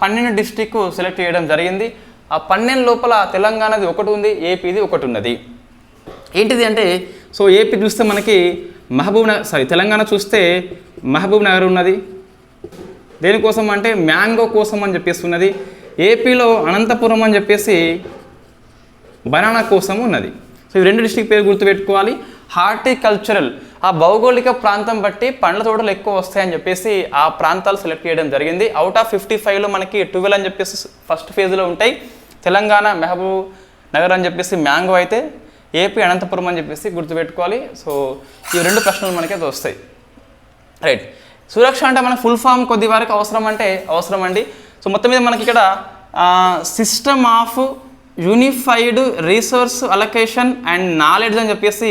[SPEAKER 1] 12 డిస్ట్రిక్ట్ సెలెక్ట్ చేయడం జరిగింది. ఆ 12 లోపల తెలంగాణది ఒకటి ఉంది, ఏపీది ఒకటి ఉన్నది. ఏంటిది అంటే సో ఏపీ చూస్తే మనకి తెలంగాణ చూస్తే మహబూబ్ నగర్ ఉన్నది. దేనికోసం అంటే మ్యాంగో కోసం అని చెప్పేసి ఉన్నది. ఏపీలో అనంతపురం అని చెప్పేసి బనానా కోసం ఉన్నది. సో ఈ 2 డిస్ట్రిక్ట్ పేరు గుర్తుపెట్టుకోవాలి. హార్టికల్చరల్ ఆ భౌగోళిక ప్రాంతం బట్టి పండ్ల తోటలు ఎక్కువ వస్తాయని చెప్పేసి ఆ ప్రాంతాలు సెలెక్ట్ చేయడం జరిగింది. అవుట్ ఆఫ్ 55లో మనకి 12 అని చెప్పేసి ఫస్ట్ ఫేజ్లో ఉంటాయి. తెలంగాణ మహబూబ్ నగర్ అని చెప్పేసి మ్యాంగో అయితే, ఏపీ అనంతపురం అని చెప్పేసి గుర్తుపెట్టుకోవాలి. సో ఈ 2 ప్రశ్నలు మనకైతే వస్తాయి. రైట్. సురక్ష అంటే మనకు ఫుల్ ఫామ్ కొద్ది వరకు అవసరం అండి. సో మొత్తం మీద మనకి ఇక్కడ system of unified resource allocation and knowledge అని చెప్పేసి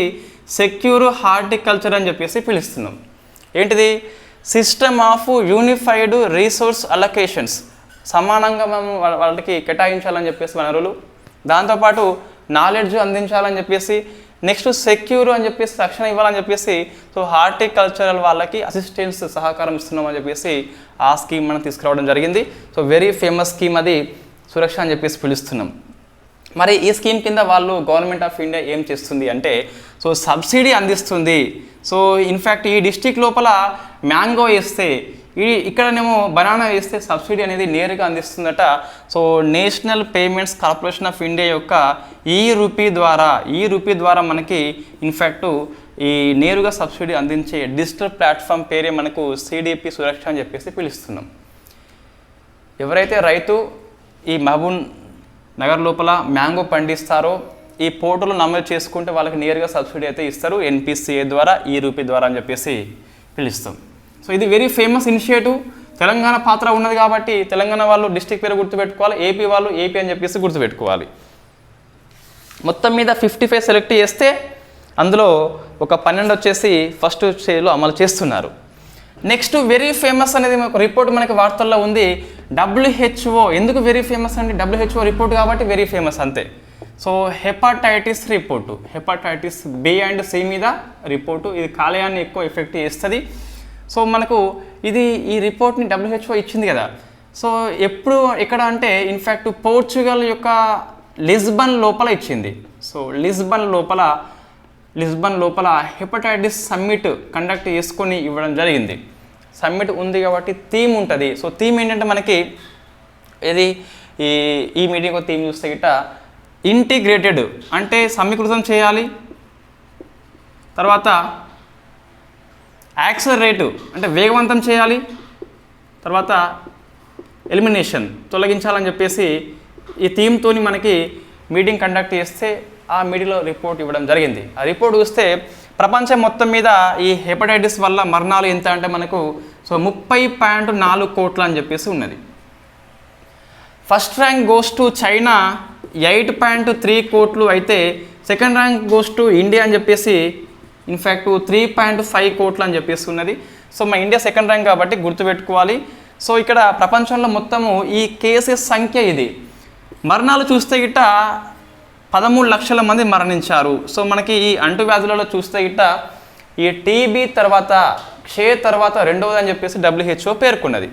[SPEAKER 1] సెక్యూర్ హార్టికల్చర్ అని చెప్పేసి పిలుస్తున్నాం. ఏంటిది? System of unified resource allocations, సమానంగా మనం వాళ్ళకి కేటాయించాలని చెప్పేసి వనరులు, దాంతోపాటు నాలెడ్జ్ అందించాలని చెప్పేసి, నెక్స్ట్ సెక్యూర్ అని చెప్పేసి రక్షణ ఇవ్వాలని చెప్పేసి, సో హార్టికల్చరల్ వాళ్ళకి అసిస్టెన్స్ సహకారం ఇస్తున్నామని చెప్పేసి ఆ స్కీమ్ మనం తీసుకురావడం జరిగింది. సో వెరీ ఫేమస్ స్కీమ్ అది సురక్ష అని చెప్పేసి పిలుస్తున్నాం. మరి ఈ స్కీమ్ కింద వాళ్ళు గవర్నమెంట్ ఆఫ్ ఇండియా ఏం చేస్తుంది అంటే సో సబ్సిడీ అందిస్తుంది. సో ఇన్ఫ్యాక్ట్ ఈ డిస్ట్రిక్ట్ లోపల మ్యాంగో వేస్తే, ఇక్కడనేమో బనానా వేస్తే సబ్సిడీ అనేది నేరుగా అందిస్తుందట. So national payments corporation of India యొక్క ఈ రూపీ ద్వారా మనకి ఇన్ఫ్యాక్ట్ ఈ నేరుగా సబ్సిడీ అందించే డిజిటల్ ప్లాట్ఫామ్ పేరే మనకు సిడిపి సురక్ష అని చెప్పేసి పిలుస్తున్నాం. ఎవరైతే రైతు ఈ మహబూబ్ నగర్ లోపల మ్యాంగో పండిస్తారో ఈ పోర్టల్ నమోదు చేసుకుంటే వాళ్ళకి నేరుగా సబ్సిడీ అయితే ఇస్తారు, ఎన్పిసిఏ ద్వారా, ఈ రూపీ ద్వారా అని చెప్పేసి పిలుస్తాం. సో ఇది వెరీ ఫేమస్ ఇనిషియేటివ్. తెలంగాణ పాత్ర ఉన్నది కాబట్టి తెలంగాణ వాళ్ళు డిస్ట్రిక్ట్ పేరు గుర్తుపెట్టుకోవాలి, ఏపీ వాళ్ళు ఏపీ అని చెప్పేసి గుర్తుపెట్టుకోవాలి. మొత్తం మీద 55 సెలెక్ట్ చేస్తే అందులో ఒక 12 వచ్చేసి ఫస్ట్ స్టేజ్లో అమలు చేస్తున్నారు. నెక్స్ట్ వెరీ ఫేమస్ అనేది ఒక రిపోర్ట్ మనకి వార్తల్లో ఉంది. WHO ఎందుకు వెరీ ఫేమస్ అండి? WHO రిపోర్ట్ కాబట్టి వెరీ ఫేమస్ అంతే. So hepatitis report, hepatitis B and C మీద రిపోర్టు, ఇది కాలేయాన్ని ఎక్కువ ఎఫెక్ట్ చేస్తుంది. సో మనకు ఈ రిపోర్ట్ని WHO ఇచ్చింది కదా. సో ఎప్పుడు ఎక్కడ అంటే ఇన్ఫ్యాక్ట్ పోర్చుగల్ యొక్క లిస్బన్ లోపల ఇచ్చింది. సో లిస్బన్ లోపల హెపటైటిస్ సమ్మిట్ కండక్ట్ చేసుకొని ఇవ్వడం జరిగింది. సమ్మిట్ ఉంది కాబట్టి థీమ్ ఉంటుంది. సో థీమ్ ఏంటంటే మనకి ఇది ఈ మీటింగ్ థీమ్ చూస్తే గిట్ట ఇంటిగ్రేటెడ్ అంటే సమీకృతం చేయాలి, తర్వాత యాక్సలరేట్ అంటే వేగవంతం చేయాలి, తర్వాత ఎలిమినేషన్ తొలగించాలని చెప్పేసి ఈ థీమ్తో మనకి మీటింగ్ కండక్ట్ చేస్తే ఆ మీటింగ్లో రిపోర్ట్ ఇవ్వడం జరిగింది. ఆ రిపోర్ట్ చూస్తే ప్రపంచం మొత్తం మీద ఈ హెపటైటిస్ వల్ల మరణాలు ఎంత అంటే మనకు 30.4 కోట్లు అని చెప్పేసి ఉన్నది. First rank goes to China 8.3 కోట్లు అయితే second rank goes to India అని చెప్పేసి ఇన్ఫ్యాక్ట్ 3.5 కోట్లు అని చెప్పేసి ఉన్నది. సో మా ఇండియా సెకండ్ ర్యాంక్ కాబట్టి గుర్తుపెట్టుకోవాలి. సో ఇక్కడ ప్రపంచంలో మొత్తము ఈ కేసెస్ సంఖ్య ఇది. మరణాలు చూస్తే గిట్ట 13 లక్షల మంది మరణించారు. సో మనకి ఈ అంటువ్యాధులలో చూస్తే గిట్ట ఈ టీబీ తర్వాత క్షయ తర్వాత రెండవది అని చెప్పేసి WHO పేర్కొన్నది.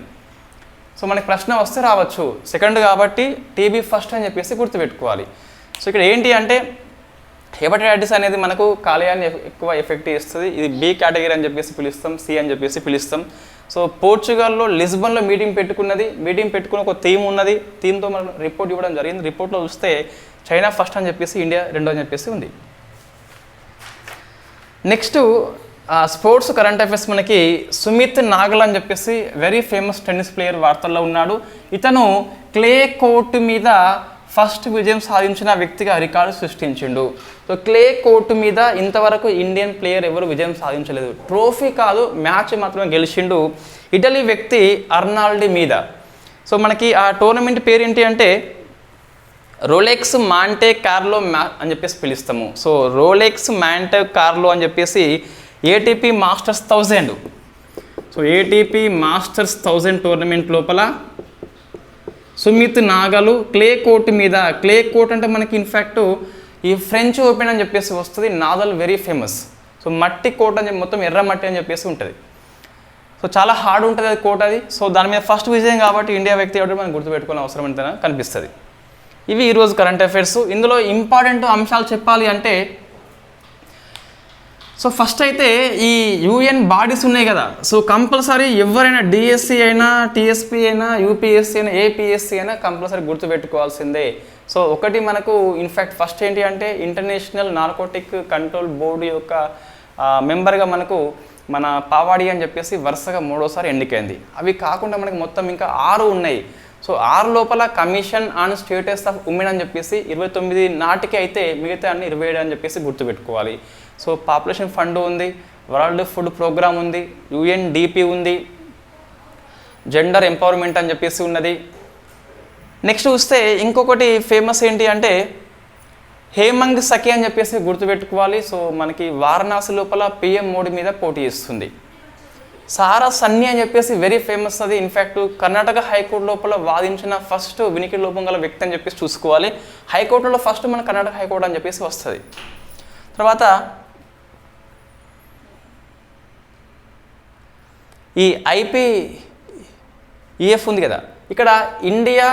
[SPEAKER 1] సో మనకి ప్రశ్న వస్తే రావచ్చు, సెకండ్ కాబట్టి టీబీ ఫస్ట్ అని చెప్పేసి గుర్తుపెట్టుకోవాలి. సో ఇక్కడ ఏంటి అంటే హెపటైటిస్ అనేది మనకు కాలేయాన్ని ఎక్కువ ఎఫెక్ట్ చేస్తుంది. ఇది బి కేటగిరీ అని చెప్పేసి పిలుస్తాం, సి అని చెప్పేసి పిలుస్తాం. సో పోర్చుగల్లో లిస్బన్లో మీటింగ్ పెట్టుకుని ఒక థీమ్ ఉన్నది. థీమ్తో మనం రిపోర్ట్ ఇవ్వడం జరిగింది. రిపోర్ట్లో చూస్తే చైనా ఫస్ట్ అని చెప్పేసి ఇండియా రెండో అని చెప్పేసి ఉంది. నెక్స్ట్ స్పోర్ట్స్ కరెంట్ అఫైర్స్ మనకి సుమిత్ నాగల్ అని చెప్పేసి వెరీ ఫేమస్ టెన్నిస్ ప్లేయర్ వార్తల్లో ఉన్నాడు. ఇతను క్లే కోర్టు మీద ఫస్ట్ విజయం సాధించిన వ్యక్తిగా రికార్డు సృష్టించిండు. సో క్లే కోర్టు మీద ఇంతవరకు ఇండియన్ ప్లేయర్ ఎవరు విజయం సాధించలేదు. ట్రోఫీ కాదు, మ్యాచ్ మాత్రమే గెలిచిండు ఇటలీ వ్యక్తి అర్నాల్డీ మీద. సో మనకి ఆ టోర్నమెంట్ పేరు ఏంటి అంటే రోలెక్స్ మాంటే కార్లో అని చెప్పేసి పిలుస్తాము. సో రోలెక్స్ మాంటే కార్లో అని చెప్పేసి ATP masters 1000. So ATP masters 1000 tournament లోపల సుమిత్ నాగలు క్లే కోర్టు మీద, క్లే కోర్ట్ అంటే మనకి ఇన్ఫ్యాక్ట్ ఈ ఫ్రెంచ్ ఓపెన్ అని చెప్పేసి వస్తుంది. Nadal very famous. సో మట్టి కోర్ట్ అని చెప్పి మొత్తం ఎర్ర మట్టి అని చెప్పేసి ఉంటుంది. సో చాలా హార్డ్ ఉంటుంది అది కోర్ట్ అది. సో దాని మీద ఫస్ట్ విజయం కాబట్టి ఇండియా వ్యక్తి ఎవరు మనం గుర్తుపెట్టుకునే అవసరం ఎంతైనా కనిపిస్తుంది. ఇవి ఈరోజు కరెంట్ అఫైర్స్. ఇందులో ఇంపార్టెంట్ అంశాలు చెప్పాలి అంటే సో ఫస్ట్ అయితే ఈ యూఎన్ బాడీస్ ఉన్నాయి కదా. సో కంపల్సరీ ఎవరైనా డిఎస్సి అయినా టీఎస్పీ అయినా యూపీఎస్సీ అయినా ఏపీఎస్సీ అయినా కంపల్సరీ గుర్తుపెట్టుకోవాల్సిందే. సో ఒకటి మనకు ఇన్ఫ్యాక్ట్ ఫస్ట్ ఏంటి అంటే ఇంటర్నేషనల్ నార్కోటిక్ కంట్రోల్ బోర్డు యొక్క మెంబర్గా మనకు మన పావాడి అని చెప్పేసి వరుసగా 3వ ఎన్నికైంది. అవి కాకుండా మనకి మొత్తం ఇంకా 6 ఉన్నాయి. సో 6 లోపల commission on status of women అని చెప్పేసి 29 నాటికి అయితే మిగతా అన్ని 27 అని చెప్పేసి గుర్తుపెట్టుకోవాలి. సో పాపులేషన్ ఫండ్ ఉంది, వరల్డ్ ఫుడ్ ప్రోగ్రామ్ ఉంది, యుఎన్డిపి ఉంది, జెండర్ ఎంపవర్మెంట్ అని చెప్పేసి ఉన్నది. నెక్స్ట్ చూస్తే ఇంకొకటి ఫేమస్ ఏంటి అంటే హేమంగ్ సఖి అని చెప్పేసి గుర్తుపెట్టుకోవాలి. సో మనకి వారణాసి లోపల పిఎం మోడీ మీద పోటీ చేస్తుంది. సారా సన్ని అని చెప్పేసి వెరీ ఫేమస్. అది ఇన్ఫ్యాక్ట్ కర్ణాటక హైకోర్టు లోపల వాదించిన ఫస్ట్ వినికిడి లోపం గల వ్యక్తి అని చెప్పేసి చూసుకోవాలి. హైకోర్టులో ఫస్ట్ మన కర్ణాటక హైకోర్టు అని చెప్పేసి వస్తుంది. తర్వాత ఈ IPEF ఉంది కదా, ఇక్కడ ఇండియా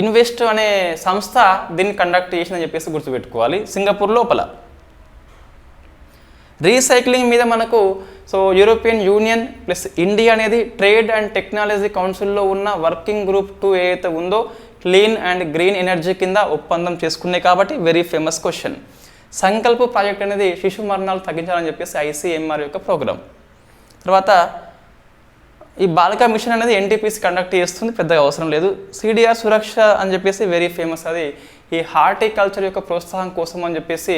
[SPEAKER 1] ఇన్వెస్ట్ అనే సంస్థ దీన్ని కండక్ట్ చేసిందని చెప్పేసి గుర్తుపెట్టుకోవాలి. సింగపూర్ లోపల రీసైక్లింగ్ మీద మనకు so European union plus India అనేది ట్రేడ్ అండ్ టెక్నాలజీ కౌన్సిల్లో ఉన్న వర్కింగ్ గ్రూప్ 2 ఏదైతే ఉందో క్లీన్ అండ్ గ్రీన్ ఎనర్జీ కింద ఒప్పందం చేసుకున్నాయి కాబట్టి వెరీ ఫేమస్ క్వశ్చన్. సంకల్ప ప్రాజెక్ట్ అనేది శిశు మరణాలు తగ్గించాలని చెప్పేసి ICMR యొక్క ప్రోగ్రామ్. తర్వాత ఈ బాలికా మిషన్ అనేది NTPC కండక్ట్ చేస్తుంది, పెద్దగా అవసరం లేదు. CDR సురక్ష అని చెప్పేసి వెరీ ఫేమస్. అది ఈ హార్టికల్చర్ యొక్క ప్రోత్సాహం కోసం అని చెప్పేసి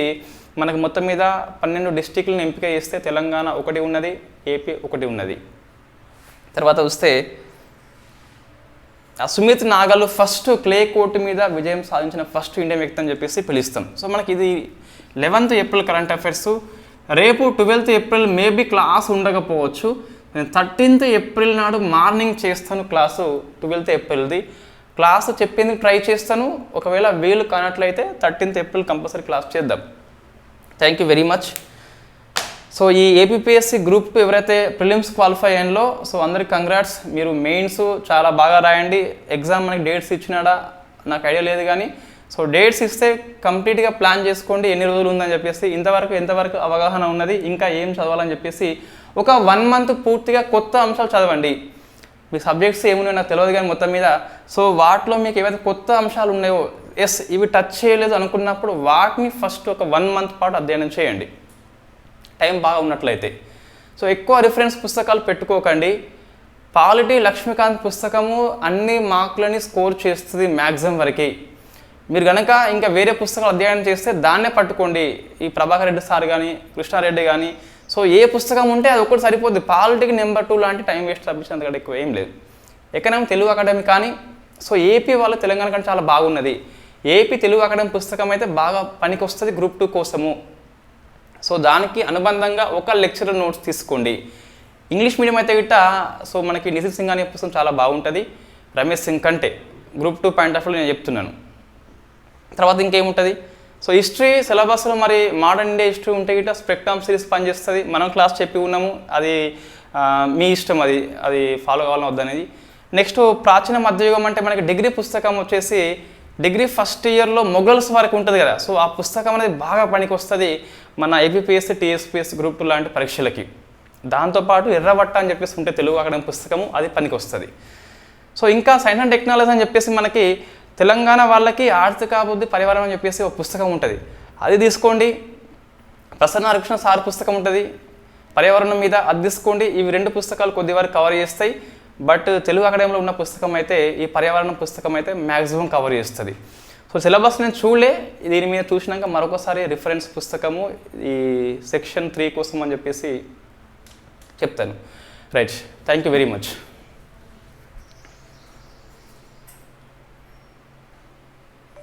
[SPEAKER 1] మనకు మొత్తం మీద 12 డిస్ట్రిక్ట్లను ఎంపిక చేస్తే తెలంగాణ 1 ఉన్నది, AP 1 ఉన్నది. తర్వాత వస్తే సుమిత్ నాగల్ ఫస్ట్ క్లే కోర్టు మీద విజయం సాధించిన ఫస్ట్ ఇండియన్ వ్యక్తి అని చెప్పేసి పిలుస్తాం. సో మనకి ఇది 11th ఏప్రిల్ కరెంట్ అఫైర్స్. రేపు 12th ఏప్రిల్ మేబీ క్లాస్ ఉండకపోవచ్చు. నేను 13th ఏప్రిల్ నాడు మార్నింగ్ చేస్తాను క్లాసు 12th ఏప్రిల్ది. క్లాస్ చెప్పింది ట్రై చేస్తాను. ఒకవేళ వీలు కానట్లయితే 13th ఏప్రిల్ కంపల్సరీ క్లాస్ చేద్దాం. Thank you very much. So ఈ ఏపీపీఎస్సీ గ్రూప్ 2 ఎవరైతే ప్రిలిమ్స్ క్వాలిఫై అయ్యిందో సో అందరికి కంగ్రాట్స్. మీరు మెయిన్స్ చాలా బాగా రాయండి. ఎగ్జామ్ మనకి డేట్స్ ఇచ్చినాడా నాకు ఐడియా లేదు, కానీ సో డేట్స్ ఇస్తే కంప్లీట్గా ప్లాన్ చేసుకోండి ఎన్ని రోజులు ఉందని చెప్పేసి. ఎంతవరకు అవగాహన ఉన్నది, ఇంకా ఏం చదవాలని చెప్పేసి ఒక 1 month పూర్తిగా కొత్త అంశాలు చదవండి. మీ సబ్జెక్ట్స్ ఏమున్నాయో నాకు తెలియదు కానీ మొత్తం మీద సో వాటిలో మీకు ఏవైతే కొత్త అంశాలు ఉన్నాయో ఇవి టచ్ చేయలేదు అనుకున్నప్పుడు వాటిని ఫస్ట్ ఒక 1 month పాటు అధ్యయనం చేయండి టైం బాగా ఉన్నట్లయితే. సో ఎక్కువ రిఫరెన్స్ పుస్తకాలు పెట్టుకోకండి. పాలిటీ లక్ష్మీకాంత్ పుస్తకము అన్ని మార్కులని స్కోర్ చేస్తుంది మ్యాక్సిమం వరకు. మీరు కనుక ఇంకా వేరే పుస్తకాలు అధ్యయనం చేస్తే దాన్నే పట్టుకోండి. ఈ ప్రభాకర్ రెడ్డి సార్ కానీ కృష్ణారెడ్డి కానీ సో ఏ పుస్తకం ఉంటే అది ఒకటి సరిపోద్ది. పాలిటీకి నెంబర్ 2 లాంటి టైం వేస్ట్ తప్పించినంతకంటే ఎక్కువ ఏం లేదు. ఎకనామిక్ తెలుగు అకాడమీ కానీ సో ఏపీ వాళ్ళు తెలంగాణ కంటే చాలా బాగున్నది. ఏపీ తెలుగు అకాడమీ పుస్తకం అయితే బాగా పనికి వస్తుంది గ్రూప్ 2 కోసము. సో దానికి అనుబంధంగా ఒక లెక్చరర్ నోట్స్ తీసుకోండి. ఇంగ్లీష్ మీడియం అయితే గిట్ట సో మనకి నిఖిల్ సింగ్ అనే పుస్తకం చాలా బాగుంటుంది రమేష్ సింగ్ కంటే, గ్రూప్ 2 పాయింట్ ఆఫ్ వ్యూలో నేను చెప్తున్నాను. తర్వాత ఇంకేముంటుంది సో హిస్టరీ సిలబస్లో మరి మోడర్న్ ఇండియా హిస్టరీ ఉంటే గిట్ట స్పెక్ట్రమ్ సిరీస్ పనిచేస్తుంది. మనం క్లాస్ చెప్పి ఉన్నాము, అది మీ ఇష్టం, అది ఫాలో కావాలని వద్దనేది. నెక్స్ట్ ప్రాచీన మధ్యయుగం అంటే మనకి డిగ్రీ పుస్తకం వచ్చేసి డిగ్రీ ఫస్ట్ ఇయర్లో మొఘల్స్ వరకు ఉంటుంది కదా. సో ఆ పుస్తకం అనేది బాగా పనికి వస్తుంది మన ఏపీపీఎస్సీ టీఎస్పీఎస్సీ గ్రూప్ 2 లాంటి పరీక్షలకి. దాంతోపాటు ఎర్రబట్ట అని చెప్పేసి ఉంటే తెలుగు అకాడమీ పుస్తకము అది పనికి వస్తుంది. సో ఇంకా సైన్స్ అండ్ టెక్నాలజీ అని చెప్పేసి మనకి తెలంగాణ వాళ్ళకి ఆర్థిక అభివృద్ధి పరివారం అని చెప్పేసి ఒక పుస్తకం ఉంటుంది, అది తీసుకోండి. ప్రసన్న హరికృష్ణ సార్ పుస్తకం ఉంటుంది పర్యావరణం మీద, అది తీసుకోండి. ఇవి 2 పుస్తకాలు కొద్ది వరకు కవర్ చేస్తాయి. బట్ తెలుగు అకాడమీలో ఉన్న పుస్తకం అయితే ఈ పర్యావరణం పుస్తకం అయితే మ్యాక్సిమం కవర్ చేస్తుంది. సో సిలబస్ నేను చూడలే, దీని మీద చూసినాక మరొకసారి రిఫరెన్స్ పుస్తకము ఈ సెక్షన్ 3 కోసం అని చెప్పేసి చెప్తాను. Right, thank you very much.